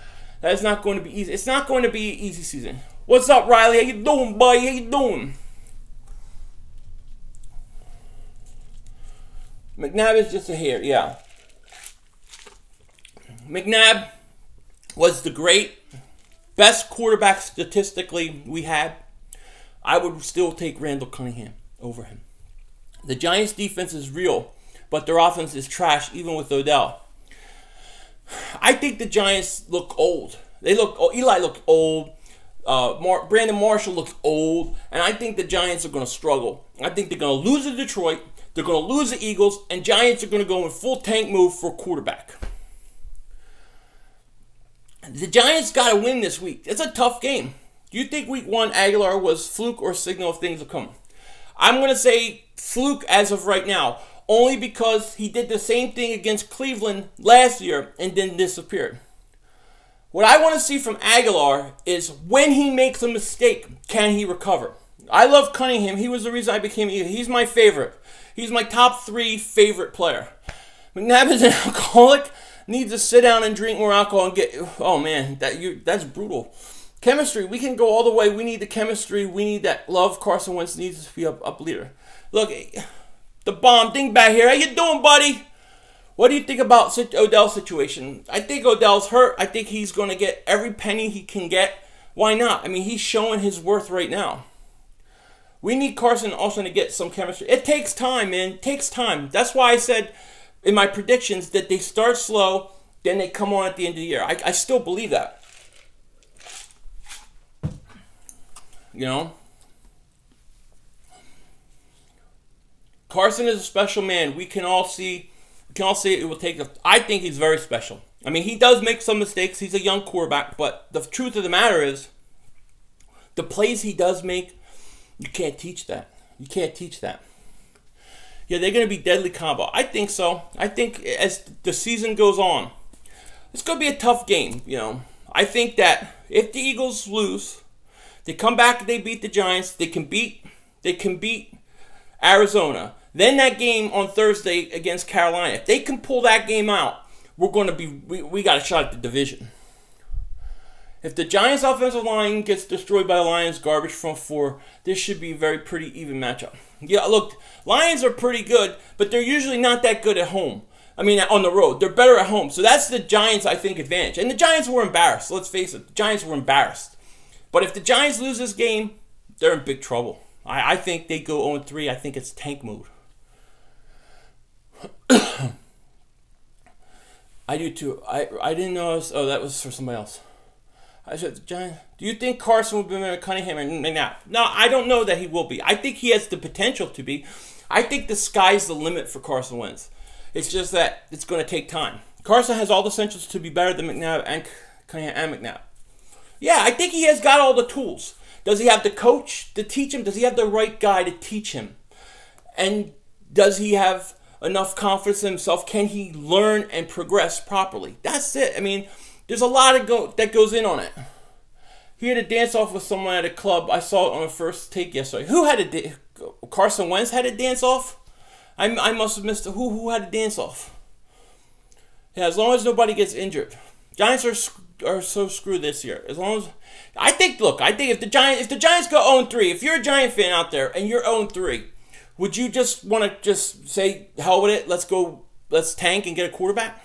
Speaker 1: That is not going to be easy. It's not going to be an easy season. What's up, Riley? How you doing, buddy? How you doing? McNabb is just a hair, yeah. McNabb was the best quarterback statistically we had. I would still take Randall Cunningham over him. The Giants' defense is real, but their offense is trash, even with Odell. I think the Giants look old. Eli looked old. Brandon Marshall looks old. And I think the Giants are going to struggle. I think they're going to lose to Detroit. They're going to lose the Eagles. And Giants are going to go in full tank move for quarterback. The Giants got to win this week. It's a tough game. Do you think week 1 Aguilar was fluke or signal of things to come? I'm going to say fluke as of right now. Only because he did the same thing against Cleveland last year and then disappeared. What I want to see from Aguilar is when he makes a mistake, can he recover? I love Cunningham. He was the reason I became Eagle. He's my favorite. He's my top 3 favorite player. McNabb is an alcoholic. Needs to sit down and drink more alcohol and get... Oh, man. That's brutal. Chemistry. We can go all the way. We need the chemistry. We need that love. Carson Wentz needs to be up leader. Look, the bomb dingbat here. How you doing, buddy? What do you think about Odell's situation? I think Odell's hurt. I think he's going to get every penny he can get. Why not? I mean, he's showing his worth right now. We need Carson also to get some chemistry. It takes time, man. It takes time. That's why I said in my predictions that they start slow, then they come on at the end of the year. I still believe that. You know? Carson is a special man. We can all see it will take. I think he's very special. I mean, he does make some mistakes. He's a young quarterback, but the truth of the matter is, the plays he does make, you can't teach that. You can't teach that. Yeah, they're going to be deadly combo. I think so. I think as the season goes on, it's going to be a tough game. You know, I think that if the Eagles lose, they come back, they beat the Giants, they can beat Arizona. Then that game on Thursday against Carolina. If they can pull that game out, we're going to be we got a shot at the division. If the Giants' offensive line gets destroyed by the Lions, garbage front 4, this should be a very pretty even matchup. Yeah, look, Lions are pretty good, but they're usually not that good at home. I mean, on the road. They're better at home. So that's the Giants, I think, advantage. And the Giants were embarrassed. Let's face it. The Giants were embarrassed. But if the Giants lose this game, they're in big trouble. I think they go 0-3. I think it's tank mode. I do too. I didn't know. Oh, that was for somebody else. I said, Giants. Do you think Carson will be better than Cunningham and McNabb? No, I don't know that he will be. I think he has the potential to be. I think the sky's the limit for Carson Wentz. It's just that it's going to take time. Carson has all the essentials to be better than McNabb and Cunningham and McNabb. Yeah, I think he has got all the tools. Does he have the coach to teach him? Does he have the right guy to teach him? And does he have enough confidence in himself? Can he learn and progress properly? That's it. I mean, there's a lot that goes in on it. He had a dance-off with someone at a club. I saw it on the first take yesterday. Who had a Carson Wentz had a dance-off? I must have missed it. Who had a dance-off? Yeah, as long as nobody gets injured. Giants are so screwed this year. As long as I think if the Giants go 0-3, if you're a Giant fan out there and you're 0-3, would you just want to just say hell with it? Let's tank and get a quarterback?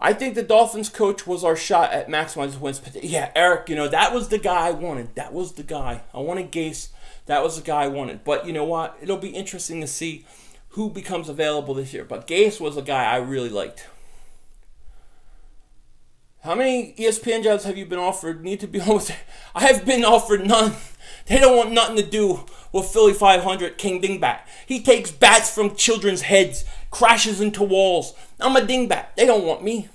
Speaker 1: I think the Dolphins coach was our shot at maximizing wins. Yeah, Eric, that was the guy I wanted. That was the guy. I wanted Gase. That was the guy I wanted. But you know what? It'll be interesting to see who becomes available this year. But Gase was a guy I really liked. How many ESPN jobs have you been offered? Need to be almost. I have been offered none. They don't want nothing to do with Philly.500 King Dingbat. He takes bats from children's heads, crashes into walls. I'm a dingbat. They don't want me.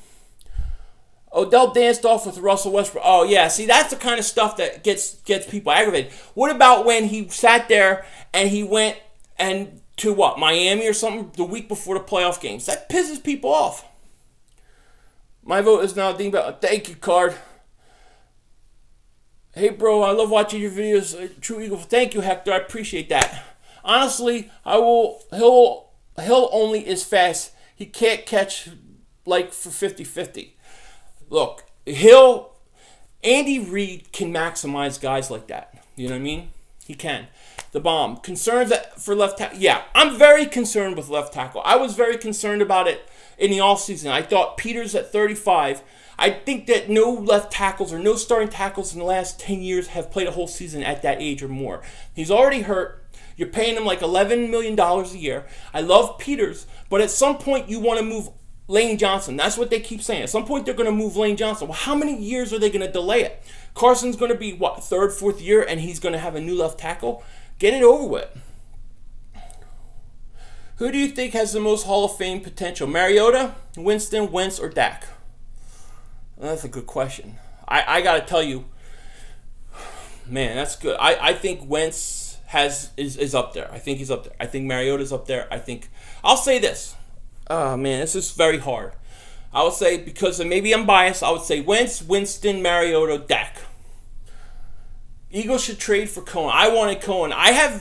Speaker 1: Odell danced off with Russell Westbrook. Oh, yeah. See, that's the kind of stuff that gets people aggravated. What about when he sat there and he went to what, Miami or something the week before the playoff games? That pisses people off. My vote is now dingbat. Thank you, Card. Hey, bro, I love watching your videos. True Eagle. Thank you, Hector. I appreciate that. Honestly, He'll only is fast. He can't catch like for 50-50. Look, Andy Reid can maximize guys like that. You know what I mean? He can. The bomb. Concerns for left tackle. Yeah, I'm very concerned with left tackle. I was very concerned about it in the offseason. I thought Peters at 35. I think that no left tackles or no starting tackles in the last 10 years have played a whole season at that age or more. He's already hurt. You're paying him like $11 million a year. I love Peters, but at some point you want to move Lane Johnson. That's what they keep saying. At some point they're going to move Lane Johnson. Well, how many years are they going to delay it? Carson's going to be, what, third, fourth year, and he's going to have a new left tackle? Get it over with. Who do you think has the most Hall of Fame potential? Mariota, Winston, Wentz, or Dak? That's a good question. I got to tell you, man, that's good. I think Wentz is up there. I think he's up there. I think Mariota's up there. I'll say this. Oh, man, this is very hard. I would say, because maybe I'm biased, I would say Wentz, Winston, Mariota, Dak. Eagles should trade for Cohen. I wanted Cohen.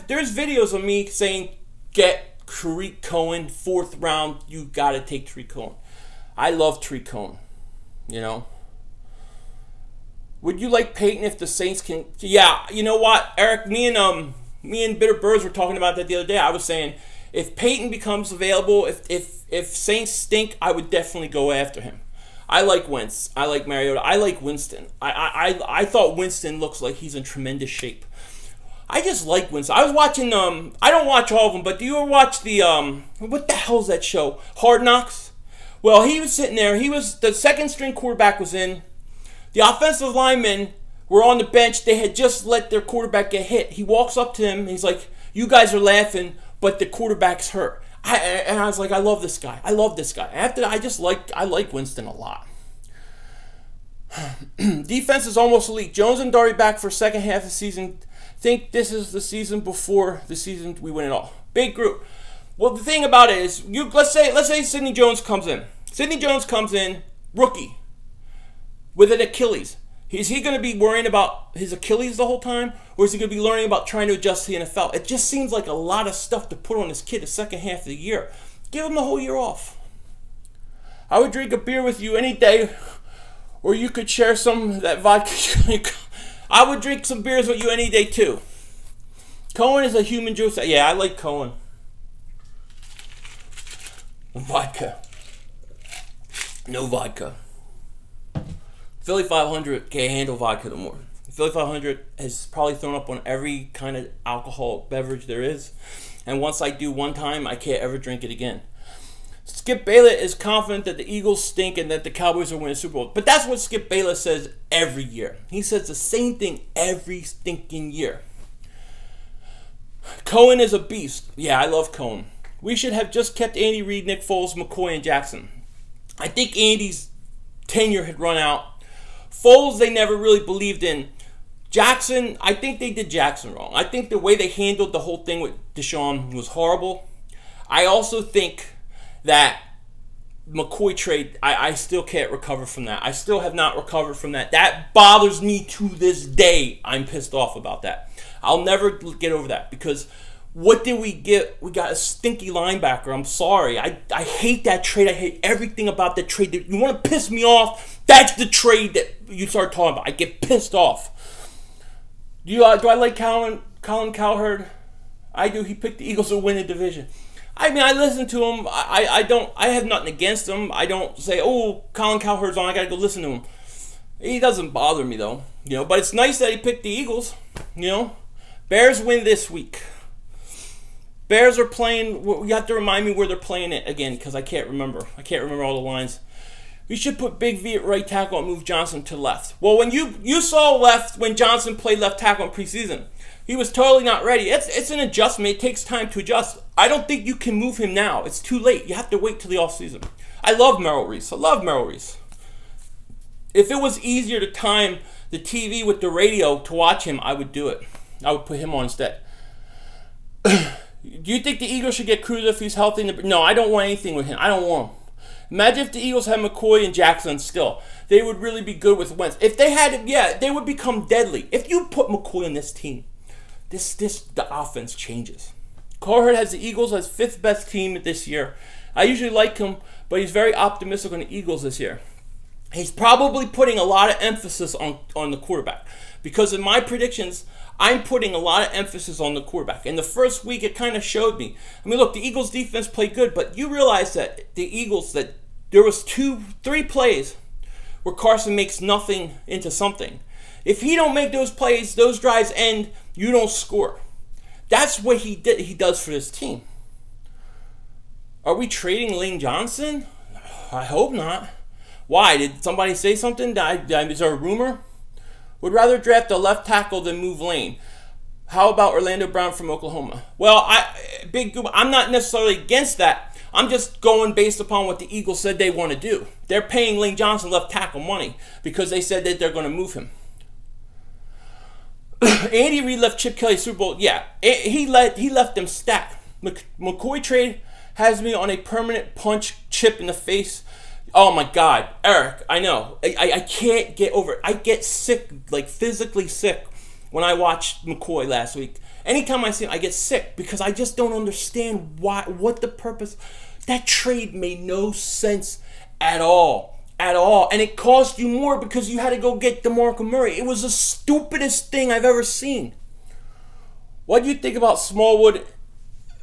Speaker 1: There's videos of me saying, get Tariq Cohen, 4th round. You got to take Tariq Cohen. I love Tariq Cohen. Would you like Peyton if the Saints can? Yeah, you know what, Eric? Me and Bitter Birds were talking about that the other day. I was saying, if Peyton becomes available, if Saints stink, I would definitely go after him. I like Wentz. I like Mariota. I like Winston. I thought Winston looks like he's in tremendous shape. I just like Winston. I was watching, I don't watch all of them, but do you ever watch the, what the hell is that show? Hard Knocks? Well, he was sitting there. The second string quarterback was in. The offensive linemen were on the bench. They had just let their quarterback get hit. He walks up to him, and he's like, you guys are laughing, but the quarterback's hurt. And I was like, I love this guy. I love this guy. After that, I like Winston a lot. Defense is almost elite. Jones and Dory back for second half of the season. Think this is the season before the season we win it all. Big group. Well, the thing about it is, let's say Sidney Jones comes in. Sidney Jones comes in, rookie, with an Achilles. Is he going to be worrying about his Achilles the whole time? Or is he going to be learning about trying to adjust to the NFL? It just seems like a lot of stuff to put on this kid the second half of the year. Give him the whole year off. I would drink a beer with you any day, or you could share some of that vodka. I would drink some beers with you any day too. Cohen is a human juice. Yeah, I like Cohen. Vodka. No vodka. Philly.500 can't handle vodka no more. Philly.500 has probably thrown up on every kind of alcohol beverage there is. And once I do one time, I can't ever drink it again. Skip Bayless is confident that the Eagles stink and that the Cowboys will win a Super Bowl. But that's what Skip Bayless says every year. He says the same thing every stinking year. Cohen is a beast. Yeah, I love Cohen. We should have just kept Andy Reid, Nick Foles, McCoy, and Jackson. I think Andy's tenure had run out. Foles, they never really believed in. Jackson, I think they did Jackson wrong. I think the way they handled the whole thing with Deshaun was horrible. I also think that McCoy trade, I still can't recover from that. I still have not recovered from that. That bothers me to this day. I'm pissed off about that. I'll never get over that because what did we get? We got a stinky linebacker. I'm sorry. I hate that trade. I hate everything about that trade. You want to piss me off? That's the trade that you start talking about. I get pissed off. Do I like Colin Cowherd? I do. He picked the Eagles to win the division. I mean, I listen to him. I have nothing against him. I don't say, oh, Colin Cowherd's on, I gotta go listen to him. He doesn't bother me though, you know. But it's nice that he picked the Eagles, you know. Bears win this week. Bears are playing. You have to remind me where they're playing it again because I can't remember. I can't remember all the lines. We should put Big V at right tackle and move Johnson to left. Well, when you saw left when Johnson played left tackle in preseason, he was totally not ready. It's an adjustment. It takes time to adjust. I don't think you can move him now. It's too late. You have to wait till the offseason. I love Merrill Reese. I love Merrill Reese. If it was easier to time the TV with the radio to watch him, I would do it. I would put him on instead. Do you think the Eagles should get Cruz if he's healthy? No, I don't want anything with him. I don't want him. Imagine if the Eagles had McCoy and Jackson still. They would really be good with Wentz. If they had, yeah, they would become deadly. If you put McCoy on this team, the offense changes. Cowherd has the Eagles as 5th best team this year. I usually like him, but he's very optimistic on the Eagles this year. He's probably putting a lot of emphasis on the quarterback because in my predictions, I'm putting a lot of emphasis on the quarterback. In the first week, it kind of showed me. I mean, look, the Eagles' defense played good, but you realize that the Eagles, that there was 3 plays where Carson makes nothing into something. If he don't make those plays, those drives end, you don't score. That's what he does for this team. Are we trading Lane Johnson? I hope not. Why? Did somebody say something? Is there a rumor? Would rather draft a left tackle than move Lane. How about Orlando Brown from Oklahoma? Well, I'm not necessarily against that. I'm just going based upon what the Eagles said they want to do. They're paying Lane Johnson left tackle money because they said that they're going to move him. Andy Reid left Chip Kelly Super Bowl. Yeah, he left them stacked. McCoy trade has me on a permanent punch chip in the face. Oh my God, Eric, I know. I can't get over it. I get sick, like physically sick, when I watched McCoy last week. Anytime I see him, I get sick because I just don't understand what the purpose. That trade made no sense at all. At all. And it cost you more because you had to go get DeMarco Murray. It was the stupidest thing I've ever seen. What do you think about Smallwood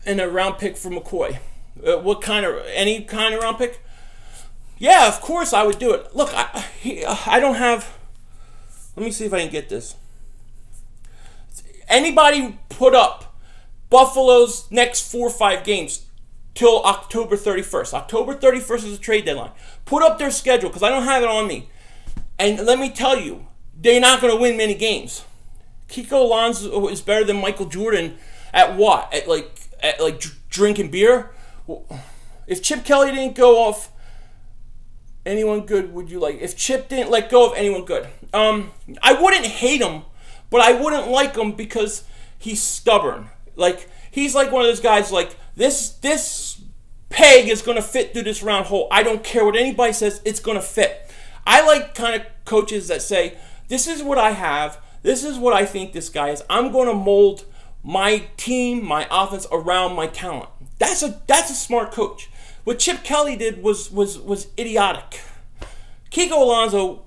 Speaker 1: and a round pick for McCoy? Any kind of round pick? Yeah, of course I would do it. Look, I don't have... Let me see if I can get this. Anybody put up Buffalo's next 4 or 5 games till October 31st. October 31st is the trade deadline. Put up their schedule, because I don't have it on me. And let me tell you, they're not going to win many games. Kiko Alonso is better than Michael Jordan at what? At like drinking beer? If Chip Kelly didn't go off... Anyone good would you like? If Chip didn't let go of anyone good. I wouldn't hate him, but I wouldn't like him because he's stubborn. Like, he's like one of those guys like, this peg is going to fit through this round hole. I don't care what anybody says, it's going to fit. I like kind of coaches that say, this is what I have, this is what I think this guy is. I'm going to mold my team, my offense around my talent. That's a smart coach. What Chip Kelly did was idiotic. Kiko Alonso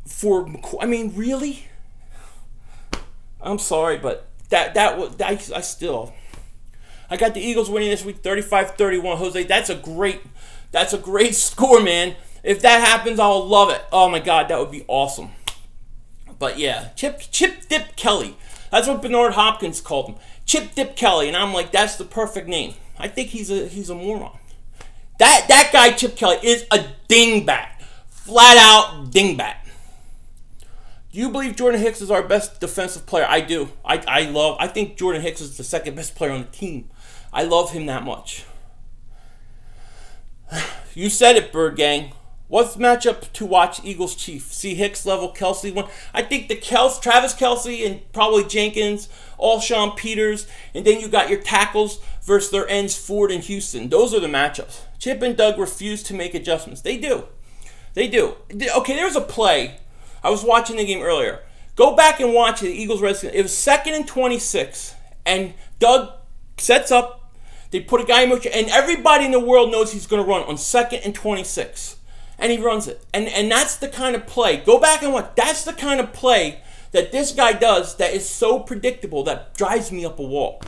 Speaker 1: for McCoy, I mean, really? I'm sorry, but I got the Eagles winning this week 35-31. Jose, that's a great score, man. If that happens, I'll love it. Oh my God, that would be awesome. But yeah, Chip Dip Kelly. That's what Bernard Hopkins called him. Chip Dip Kelly, and I'm like, that's the perfect name. I think he's a moron. That guy, Chip Kelly, is a dingbat. Flat out dingbat. Do you believe Jordan Hicks is our best defensive player? I do. I think Jordan Hicks is the second best player on the team. I love him that much. You said it, Bird Gang. What's the matchup to watch Eagles Chief? See Hicks level Kelsey one. I think the Travis Kelsey and probably Jenkins, Alshon Peters, and then you got your tackles versus their ends Ford and Houston. Those are the matchups. Chip and Doug refuse to make adjustments. They do. They do. Okay, there's a play. I was watching the game earlier. Go back and watch the Eagles-Redskins. It was 2nd and 26, and Doug sets up. They put a guy in motion, and everybody in the world knows he's going to run on 2nd and 26. And he runs it. And that's the kind of play. Go back and watch. That's the kind of play that this guy does that is so predictable that drives me up a wall.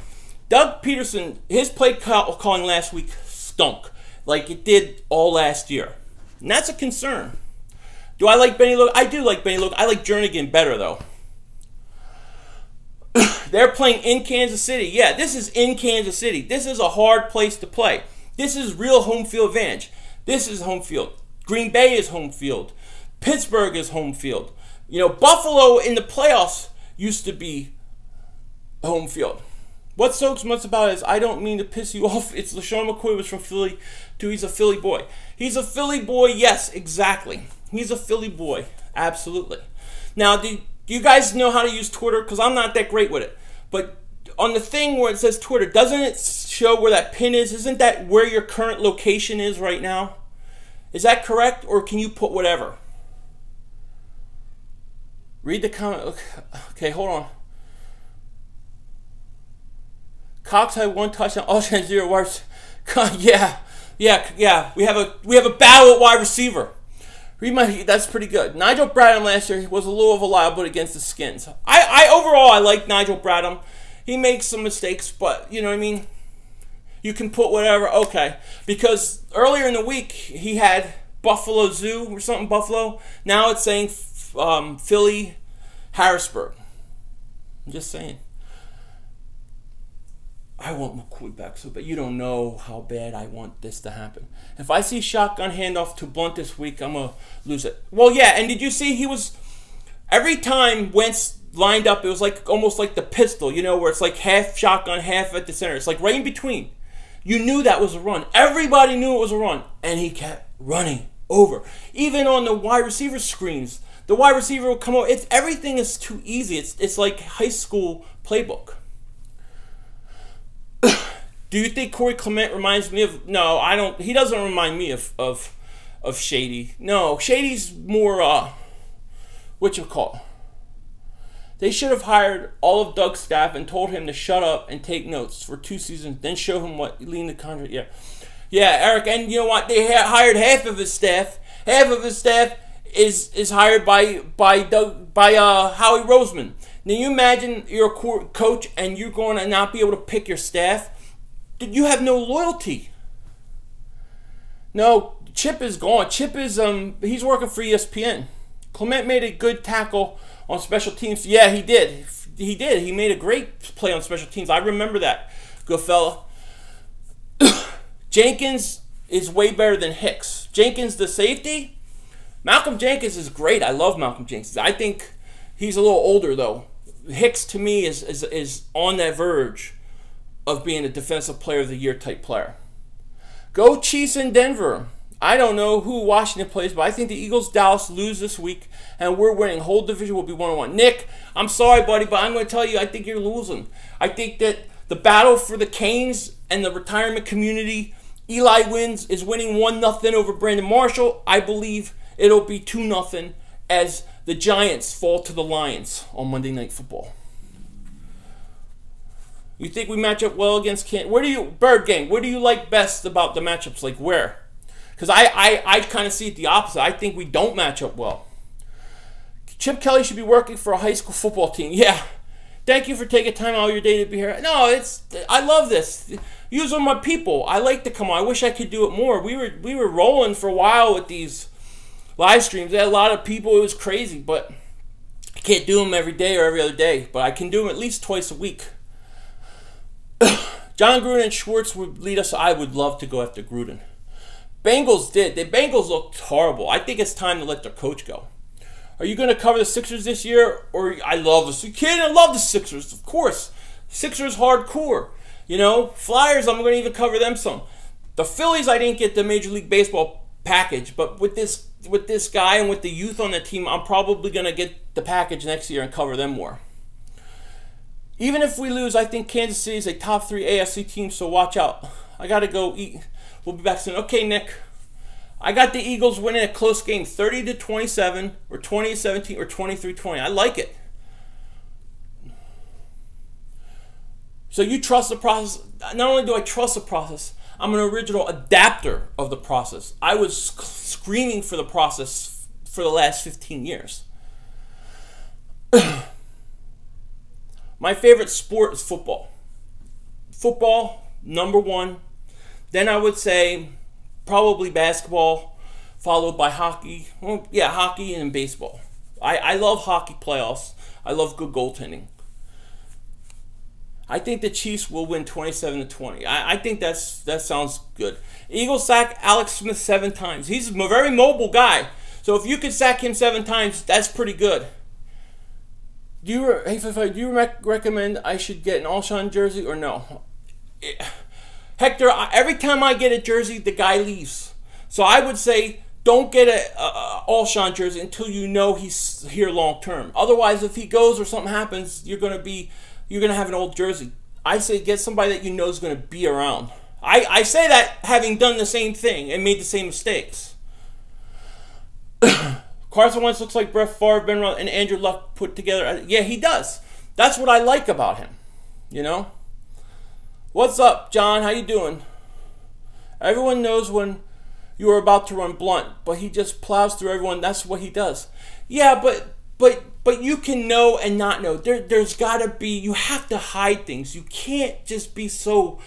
Speaker 1: Doug Peterson, his play calling last week stunk like it did all last year. And that's a concern. Do I like Benny Logan? I do like Benny Logan. I like Jernigan better, though. They're playing in Kansas City. Yeah, this is in Kansas City. This is a hard place to play. This is real home field advantage. This is home field. Green Bay is home field. Pittsburgh is home field. You know, Buffalo in the playoffs used to be home field. What's so much about it is I don't mean to piss you off. It's LaShawn McCoy was from Philly, too. He's a Philly boy. He's a Philly boy, yes, exactly. He's a Philly boy, absolutely. Now, do you guys know how to use Twitter? Because I'm not that great with it. But on the thing where it says Twitter, doesn't it show where that pin is? Isn't that where your current location is right now? Is that correct? Or can you put whatever? Read the comment. Okay, hold on. Cox had 1 touchdown, all 0 yards. Yeah. We have a battle at wide receiver. That's pretty good. Nigel Bradham last year was a little of a liability against the Skins. Overall I like Nigel Bradham. He makes some mistakes, but you know what I mean. You can put whatever. Okay, because earlier in the week he had Buffalo Zoo or something. Buffalo. Now it's saying Philly, Harrisburg. I'm just saying. I want McCoy back so bad. You don't know how bad I want this to happen. If I see shotgun handoff to Blunt this week, I'm going to lose it. Well, yeah, and did you see he was... Every time Wentz lined up, it was like almost like the pistol, you know, where it's like half shotgun, half at the center. It's like right in between. You knew that was a run. Everybody knew it was a run. And he kept running over. Even on the wide receiver screens, the wide receiver will come over. Everything is too easy. It's like high school playbook. Do you think Corey Clement reminds me of... No, I don't. He doesn't remind me of Shady. No, Shady's more... whatchamacallit? They should have hired all of Doug's staff and told him to shut up and take notes for 2 seasons, then show him what lean the contract. Yeah, Eric, and you know what? They hired half of his staff. Half of his staff is hired by Howie Roseman. Now you imagine you're a coach and you're going to not be able to pick your staff. You have no loyalty. No, Chip is gone. Chip is he's working for ESPN. Clement made a good tackle on special teams. Yeah, he did. He did. He made a great play on special teams. I remember that. Good fella. Jenkins is way better than Hicks. Jenkins, the safety. Malcolm Jenkins is great. I love Malcolm Jenkins. I think he's a little older, though. Hicks, to me, is on that verge of being a defensive player of the year type player. Go Chiefs in Denver. I don't know who Washington plays, but I think the Eagles, Dallas lose this week, and we're winning. Whole division will be 1-1. Nick, I'm sorry, buddy, but I'm going to tell you, I think you're losing. I think that the battle for the Canes and the retirement community, Eli is winning 1-0 over Brandon Marshall. I believe it'll be 2-0 as the Giants fall to the Lions on Monday Night Football. You think we match up well against Kansas? Bird Gang, where do you like best about the matchups? Like where? Because I kind of see it the opposite. I think we don't match up well. Chip Kelly should be working for a high school football team. Yeah. Thank you for taking time out of your day to be here. No, I love this. Use them my people. I like to come on. I wish I could do it more. We were rolling for a while with these live streams. They had a lot of people. It was crazy, but I can't do them every day or every other day. But I can do them at least twice a week. John Gruden and Schwartz would lead us. I would love to go after Gruden. Bengals did. The Bengals looked horrible. I think it's time to let their coach go. Are you going to cover the Sixers this year? Or I love the kid. I love the Sixers, of course. Sixers hardcore. You know, Flyers. I'm going to even cover them some. The Phillies. I didn't get the Major League Baseball package, but with this guy and with the youth on the team, I'm probably going to get the package next year and cover them more. Even if we lose, I think Kansas City is a top 3 AFC team, so watch out. I got to go eat. We'll be back soon. Okay, Nick. I got the Eagles winning a close game, 30-27, or 20-17, or 23-20. I like it. So you trust the process. Not only do I trust the process, I'm an original adapter of the process. I was screaming for the process for the last 15 years. My favorite sport is football. football, #1. Then I would say probably basketball, followed by hockey. Well, yeah, hockey and baseball. I love hockey playoffs. I love good goaltending. I think the Chiefs will win 27-20. I think that sounds good. Eagles sack Alex Smith 7 times. He's a very mobile guy. So if you could sack him 7 times, that's pretty good. Do you recommend I should get an Alshon jersey or no? Hector, every time I get a jersey, the guy leaves. So I would say don't get a Alshon jersey until you know he's here long term. Otherwise, if he goes or something happens, you're gonna have an old jersey. I say get somebody that you know is gonna be around. I say that having done the same thing and made the same mistakes. Carson Wentz looks like Brett Favre, Ben Roethlisberger, and Andrew Luck put together. Yeah, he does. That's what I like about him. You know? What's up, John? How you doing? Everyone knows when you are about to run blunt, but he just plows through everyone. That's what he does. Yeah, but you can know and not know. There's got to be, you have to hide things. You can't just be so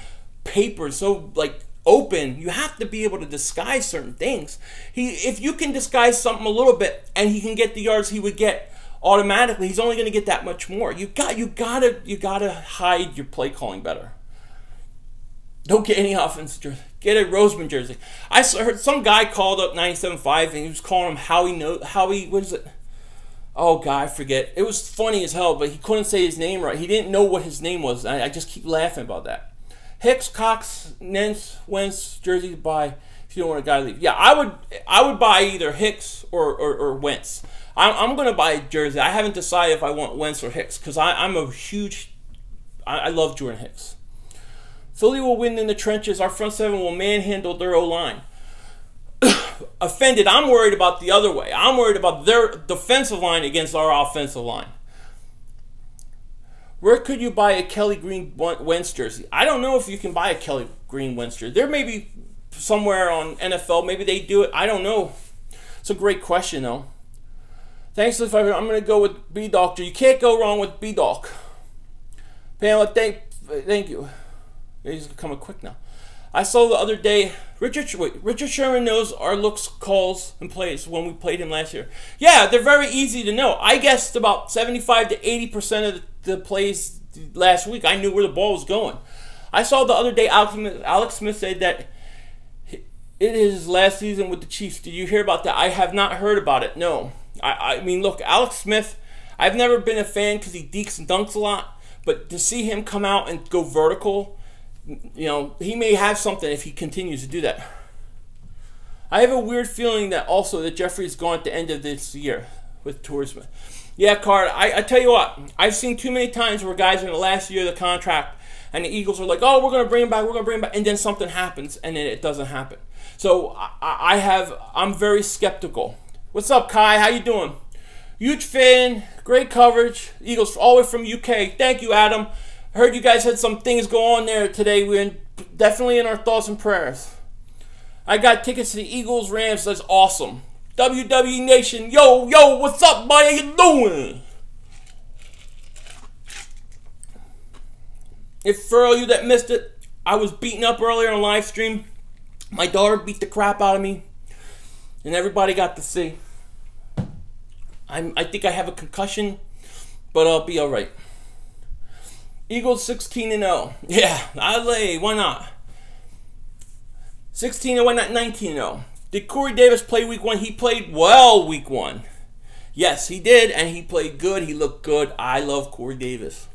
Speaker 1: paper, so like open. You have to be able to disguise certain things. If you can disguise something a little bit and he can get the yards he would get automatically, he's only going to get that much more. You gotta hide your play calling better. Don't get any offense jersey. Get a Roseman jersey. I heard some guy called up 97.5 and he was calling him Howie, what is it? Oh, God, I forget. It was funny as hell, but he couldn't say his name right. He didn't know what his name was. I just keep laughing about that. Hicks, Cox, Nance, Wentz jersey to buy if you don't want a guy to leave. Yeah, I would buy either Hicks or Wentz. I'm going to buy a jersey. I haven't decided if I want Wentz or Hicks because I'm a huge... I love Jordan Hicks. Philly will win in the trenches. Our front seven will manhandle their O-line. Offended. I'm worried about the other way. I'm worried about their defensive line against our offensive line. Where could you buy a Kelly Green Wentz jersey? I don't know if you can buy a Kelly Green Wentz jersey. There may be somewhere on NFL. Maybe they do it. I don't know. It's a great question, though. Thanks for the favor. I'm going to go with B-Doctor. You can't go wrong with B-Doc. Pamela, thank you. He's coming quick now. I saw the other day, Richard Sherman knows our looks, calls, and plays when we played him last year. Yeah, they're very easy to know. I guessed about 75 to 80% of the plays last week. I knew where the ball was going. I saw the other day Alex Smith said that it is his last season with the Chiefs. Did you hear about that? I have not heard about it, no. I mean, look, Alex Smith, I've never been a fan because he dekes and dunks a lot, but to see him come out and go vertical, you know, he may have something if he continues to do that. I have a weird feeling that also that Jeffrey's gone at the end of this year with tourism. Yeah, Card, I tell you what, I've seen too many times where guys are in the last year of the contract and the Eagles are like, oh, we're going to bring him back, and then something happens and then it doesn't happen. So I'm very skeptical. What's up, Kai? How you doing? Huge fan, great coverage. Eagles all the way from UK. Thank you, Adam. I heard you guys had some things go on there today. We're definitely in our thoughts and prayers. I got tickets to the Eagles Rams. That's awesome. WWE Nation, yo, what's up, buddy? How you doing? If for all you that missed it, I was beaten up earlier on live stream. My daughter beat the crap out of me, and everybody got to see. I think I have a concussion, but I'll be all right. Eagles 16-0. Yeah, why not? 16-0, why not 19-0? Did Corey Davis play week 1? He played well week 1. Yes, he did, and he played good. He looked good. I love Corey Davis.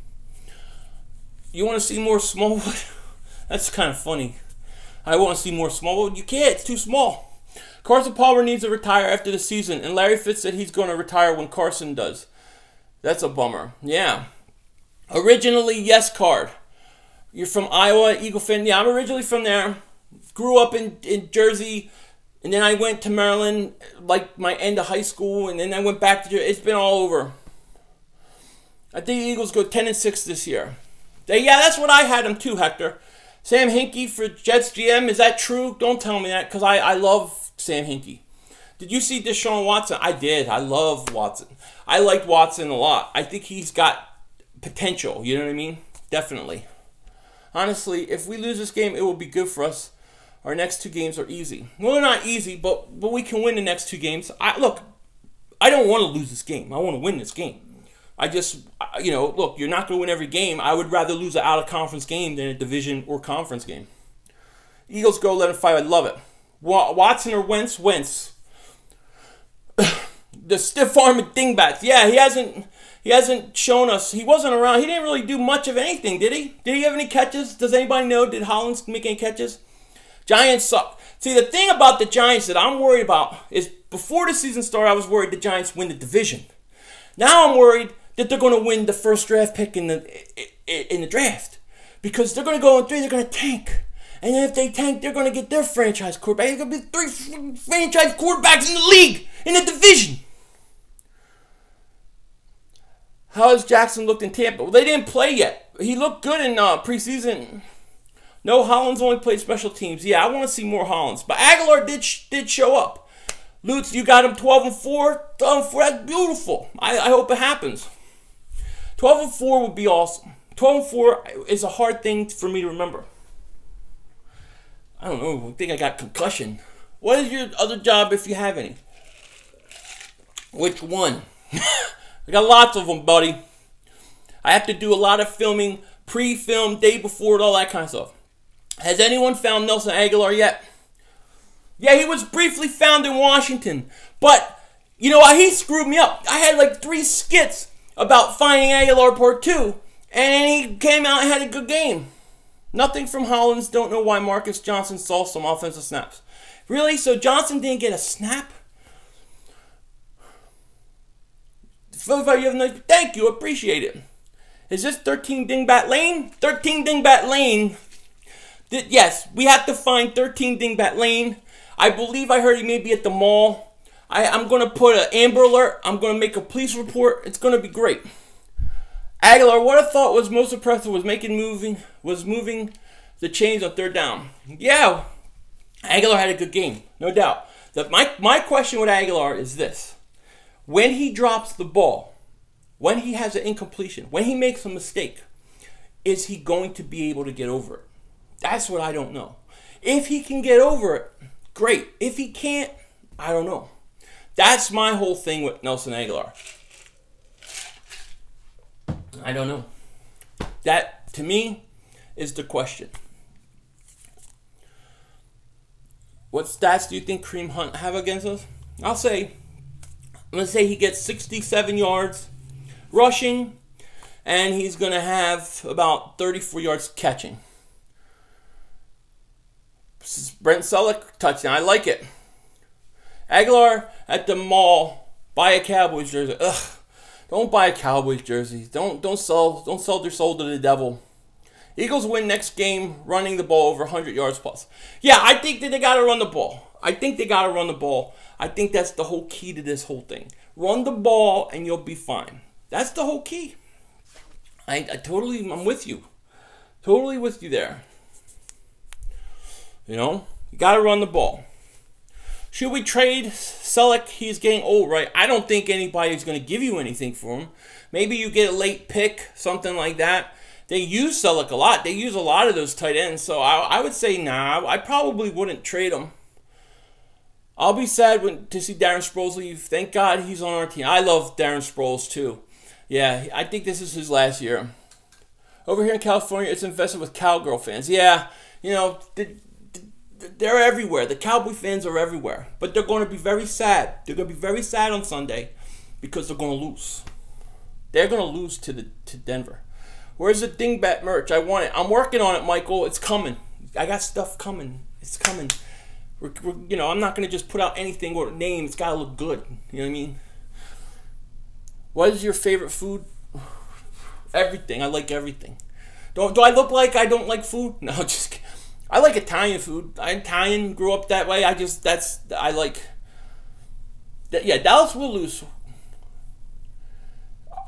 Speaker 1: You want to see more Smallwood? That's kind of funny. I want to see more Smallwood. You can't. It's too small. Carson Palmer needs to retire after the season, and Larry Fitz said he's going to retire when Carson does. That's a bummer. Yeah. Originally, yes, Card. You're from Iowa, Eagle fan. Yeah, I'm originally from there. Grew up in Jersey, and then I went to Maryland, like my end of high school, and then I went back to Jersey. It's been all over. I think the Eagles go 10-6 this year. Yeah, that's what I had them too, Hector. Sam Hinkie for Jets GM. Is that true? Don't tell me that, because I love Sam Hinkie. Did you see Deshaun Watson? I did. I love Watson. I liked Watson a lot. I think he's got potential, you know what I mean? Definitely. Honestly, if we lose this game, it will be good for us. Our next 2 games are easy. Well, they're not easy, but we can win the next 2 games. Look, I don't want to lose this game. I want to win this game. I just, look, you're not going to win every game. I would rather lose an out-of-conference game than a division or conference game. Eagles go 11-5. I love it. Watson or Wentz? Wentz. The stiff-armed dingbats. Yeah, he hasn't shown us. He wasn't around. He didn't really do much of anything, did he? Did he have any catches? Does anybody know? Did Hollins make any catches? Giants suck. See, the thing about the Giants that I'm worried about is before the season started, I was worried the Giants win the division. Now I'm worried that they're going to win the first draft pick in the draft. Because they're going to go in 3, they're going to tank. And then if they tank, they're going to get their franchise quarterback. There's going to be 3 franchise quarterbacks in the league, in the division. How has Jackson looked in Tampa? Well, they didn't play yet. He looked good in preseason. No, Hollins only played special teams. Yeah, I want to see more Hollins. But Aguilar did show up. Lutz, you got him 12-4. 12-4, that's beautiful. I hope it happens. 12-4 would be awesome. 12-4 is a hard thing for me to remember. I don't know. I think I got concussion. What is your other job if you have any? Which one? I got lots of them, buddy. I have to do a lot of filming, pre-film, day before, all that kind of stuff. Has anyone found Nelson Aguilar yet? Yeah, he was briefly found in Washington. But, you know, he screwed me up. I had like 3 skits about finding Aguilar Part 2. And he came out and had a good game. Nothing from Hollins. Don't know why Marcus Johnson saw some offensive snaps. Really? So Johnson didn't get a snap? Philly.500, you have a nice... Thank you. Appreciate it. Is this 13 Dingbat Lane? 13 Dingbat Lane. Yes, we have to find 13 Dingbat Lane. I believe I heard he may be at the mall. I'm going to put an Amber Alert. I'm going to make a police report. It's going to be great. Aguilar, what I thought was most impressive was moving the chains on 3rd down. Yeah, Aguilar had a good game, no doubt. My question with Aguilar is this. When he drops the ball, when he has an incompletion, when he makes a mistake, is he going to be able to get over it? That's what I don't know. If he can get over it, great. If he can't, I don't know. That's my whole thing with Nelson Aguilar. I don't know. That, to me, is the question. What stats do you think Kareem Hunt have against us? I'm going to say he gets 67 yards rushing, and he's going to have about 34 yards catching. Brent Selleck, touchdown. I like it. Aguilar at the mall, buy a Cowboys jersey. Ugh. Don't buy a Cowboys jersey. Don't sell their soul to the devil. Eagles win next game running the ball over 100 yards plus. Yeah, I think that they got to run the ball. I think that's the whole key to this whole thing. Run the ball and you'll be fine. That's the whole key. I'm with you. Totally with you there. You know, you got to run the ball. Should we trade Selleck? He's getting old, right? I don't think anybody's going to give you anything for him. Maybe you get a late pick, something like that. They use Selleck a lot. They use a lot of those tight ends. So I would say, nah, I probably wouldn't trade him. I'll be sad to see Darren Sproles leave. Thank God he's on our team. I love Darren Sproles too. Yeah, I think this is his last year. Over here in California, it's infested with cowgirl fans. Yeah, you know, they're everywhere. The Cowboy fans are everywhere. But they're going to be very sad. They're going to be very sad on Sunday because they're going to lose. They're going to lose to Denver. Where's the Dingbat merch? I want it. I'm working on it, Michael. It's coming. I got stuff coming. It's coming. You know, I'm not going to just put out anything or name. It's got to look good. You know what I mean? What is your favorite food? Everything. I like everything. Do I look like I don't like food? No, just kidding. I like Italian food. I'm Italian, grew up that way. Yeah, Dallas will lose.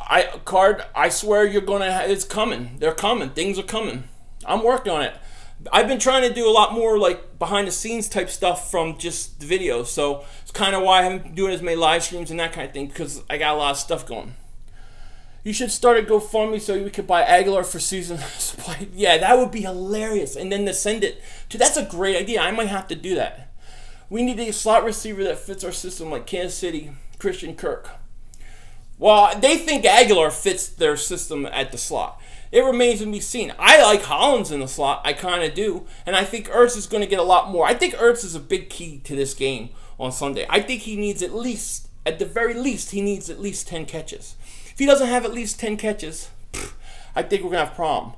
Speaker 1: I swear you're gonna. It's coming. They're coming. Things are coming. I'm working on it. I've been trying to do a lot more like behind the scenes type stuff from just the videos. So it's kind of why I haven't been doing as many live streams and that kind of thing because I got a lot of stuff going. You should start a GoFundMe so we could buy Aguilar for season supply. Yeah, that would be hilarious. And then to send it to, that's a great idea. I might have to do that. We need a slot receiver that fits our system like Kansas City, Christian Kirk. Well, they think Aguilar fits their system at the slot. It remains to be seen. I like Hollins in the slot. I kind of do. And I think Ertz is going to get a lot more. I think Ertz is a big key to this game on Sunday. I think he needs at least, at the very least, he needs at least 10 catches. If he doesn't have at least 10 catches, I think we're going to have a problem.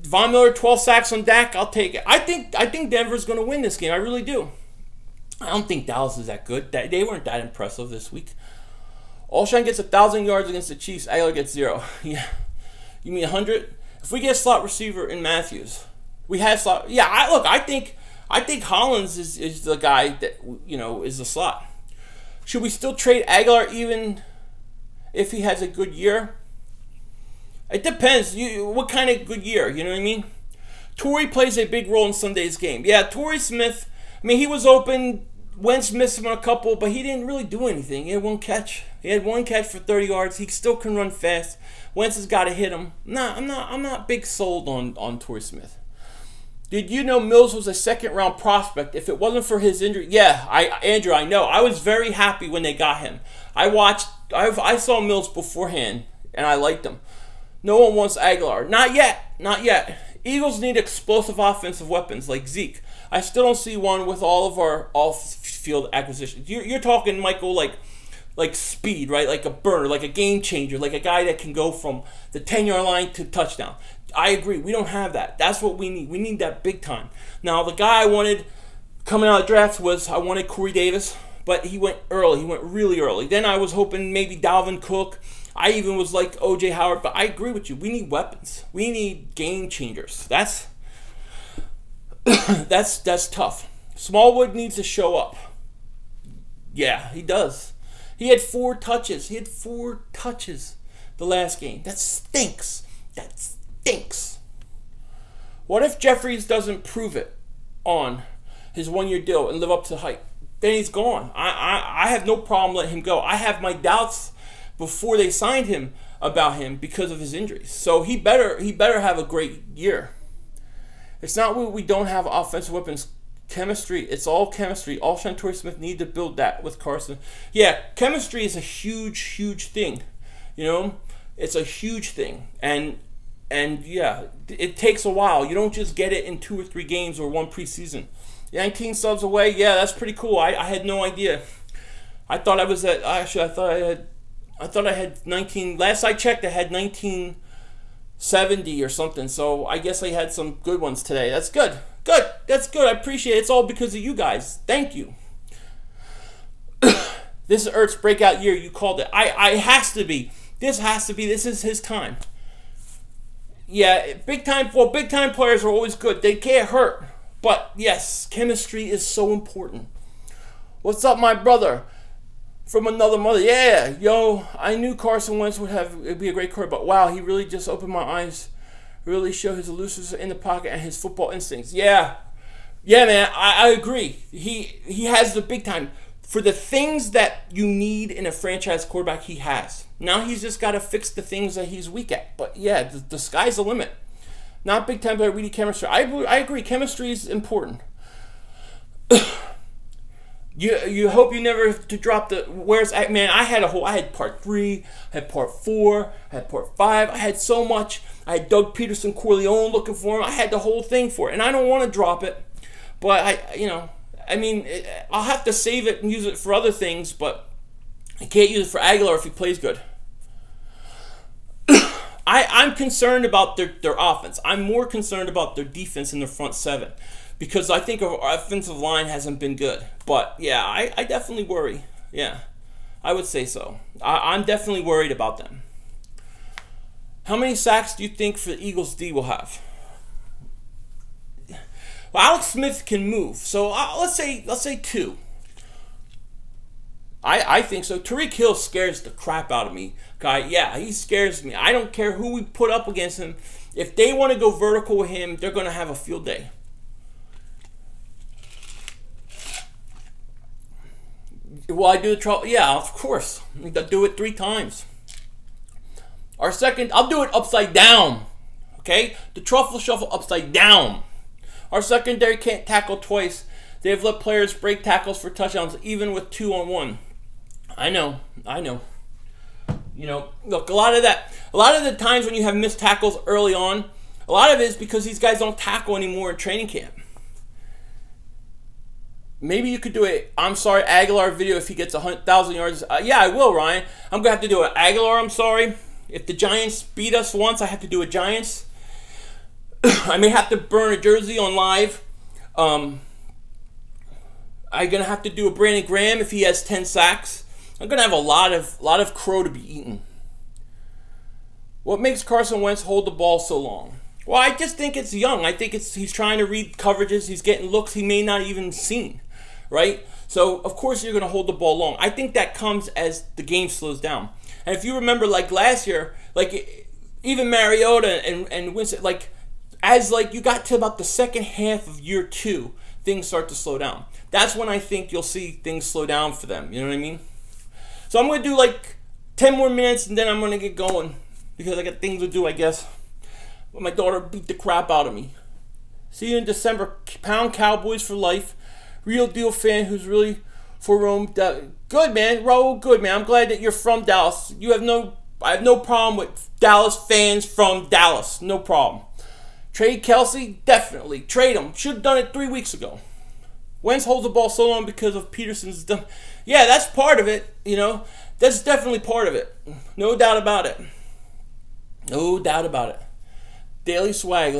Speaker 1: Von Miller, 12 sacks on Dak. I'll take it. I think Denver's going to win this game. I really do. I don't think Dallas is that good. They weren't that impressive this week. Alshon gets 1,000 yards against the Chiefs. Aguilar gets 0. Yeah. You mean 100? If we get a slot receiver in Matthews, we have slot. Yeah, I think Hollins is the guy that, you know, is the slot. Should we still trade Aguilar even if he has a good year? It depends. What kind of good year? You know what I mean? Torrey plays a big role in Sunday's game. Yeah, Torrey Smith. I mean, he was open. Wentz missed him on a couple, but he didn't really do anything. He had one catch. He had one catch for 30 yards. He still can run fast. Wentz has got to hit him. Nah, I'm not big sold on Torrey Smith. Did you know Mills was a second-round prospect? If it wasn't for his injury, yeah, Andrew, I know. I was very happy when they got him. I saw Mills beforehand, and I liked him. No one wants Aguilar. Not yet. Not yet. Eagles need explosive offensive weapons like Zeke. I still don't see one with all of our off-field acquisitions. You're talking, Michael, like speed, right? Like a burner, like a game changer, like a guy that can go from the 10-yard line to touchdown. I agree. We don't have that. That's what we need. We need that big time. Now, the guy I wanted coming out of the draft I wanted Corey Davis, but he went early. He went really early. Then I was hoping maybe Dalvin Cook. I even was like O.J. Howard, but I agree with you. We need weapons. We need game changers. That's tough. Smallwood needs to show up. Yeah, he does. He had 4 touches. He had 4 touches the last game. That stinks. That stinks. What if Jeffries doesn't prove it on his 1-year deal and live up to the hype? Then he's gone. I have no problem letting him go. I have my doubts before they signed him about him because of his injuries. So he better have a great year. It's not we don't have offensive weapons. Chemistry. It's all chemistry. Alshon Torrey Smith need to build that with Carson. Yeah, chemistry is a huge thing. You know, it's a huge thing. And yeah, it takes a while. You don't just get it in 2 or 3 games or 1 preseason. 19 subs away. Yeah, that's pretty cool. I had no idea. I thought I was at. Actually, I thought I had 19. Last I checked, I had 1970 or something. So I guess I had some good ones today. That's good. Good. That's good. I appreciate it. It's all because of you guys. Thank you. This is Ertz breakout year. You called it. I has to be. This has to be. This is his time. Yeah, big time players are always good. They can't hurt. But yes, chemistry is so important. What's up, my brother? From another mother. Yeah, yo, I knew Carson Wentz would be a great quarterback, but wow, he really just opened my eyes. Really showed his elusiveness in the pocket and his football instincts. Yeah, man, I agree. He has the big time. For the things that you need in a franchise quarterback, he has. Now he's just got to fix the things that he's weak at. But yeah, the sky's the limit. Not big time player, really chemistry. I agree. Chemistry is important. You hope you never to drop the. Where's man? I had part 3, I had part 4, I had part 5. I had so much. I had Doug Peterson, Corleone looking for him. I had the whole thing for it, and I don't want to drop it. But I'll have to save it and use it for other things. But I can't use it for Aguilar if he plays good. I'm concerned about their offense. I'm more concerned about their defense in their front 7. Because I think our offensive line hasn't been good. But, yeah, I definitely worry. Yeah, I would say so. I'm definitely worried about them. How many sacks do you think for the Eagles D will have? Well, Alex Smith can move. So, let's say 2. I think so. Tyreek Hill scares the crap out of me. Guy, yeah, he scares me. I don't care who we put up against him. If they want to go vertical with him, they're going to have a field day. Will I do the trial? Yeah, of course. I do it 3 times. Our second, I'll do it upside down. Okay? The truffle shuffle upside down. Our secondary can't tackle twice. They have let players break tackles for touchdowns, even with 2-on-1. I know. You know, look, a lot of the times when you have missed tackles early on, a lot of it is because these guys don't tackle anymore in training camp. Maybe you could do a I'm sorry Aguilar video if he gets 100,000 yards. Yeah, I will, Ryan. I'm going to have to do an Aguilar I'm sorry. If the Giants beat us once, I have to do a Giants. I may have to burn a jersey on live. I'm going to have to do a Brandon Graham if he has 10 sacks. I'm going to have a lot of crow to be eaten. What makes Carson Wentz hold the ball so long? Well, I just think it's young. I think he's trying to read coverages. He's getting looks he may not even seen, right? So, of course, you're going to hold the ball long. I think that comes as the game slows down. And if you remember, like last year, like even Mariota and Winston, like as like you got to about the second half of year 2, things start to slow down. That's when I think you'll see things slow down for them. You know what I mean? So I'm going to do like 10 more minutes and then I'm going to get going because I got things to do, I guess. But my daughter beat the crap out of me. See you in December. Pound Cowboys for life. Real deal fan who's really for Rome. Good, man. Raul, good, man. I'm glad that you're from Dallas. I have no problem with Dallas fans from Dallas. No problem. Trade Kelsey? Definitely. Trade him. Should have done it 3 weeks ago. Wentz holds the ball so long because of Peterson's dumb. Yeah, that's part of it, you know. That's definitely part of it. No doubt about it. No doubt about it. Daily swag.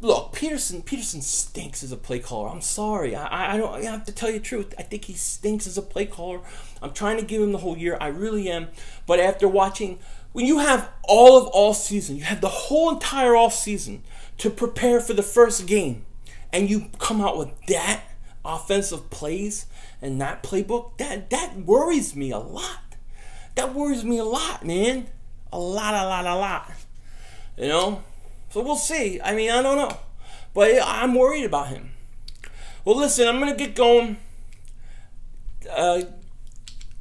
Speaker 1: Look, Peterson stinks as a play caller. I'm sorry. I have to tell you the truth. I think he stinks as a play caller. I'm trying to give him the whole year. I really am. But after watching, when you have all season, you have the whole entire off season to prepare for the first game, and you come out with that offensive plays and that playbook, that worries me a lot. That worries me a lot, man. A lot. You know? So we'll see. I mean, I don't know. But I'm worried about him. Well, listen, I'm going to get going.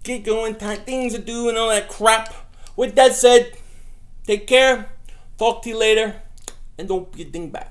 Speaker 1: Things to do and all that crap. With that said, take care. Talk to you later. And don't be a dingbat.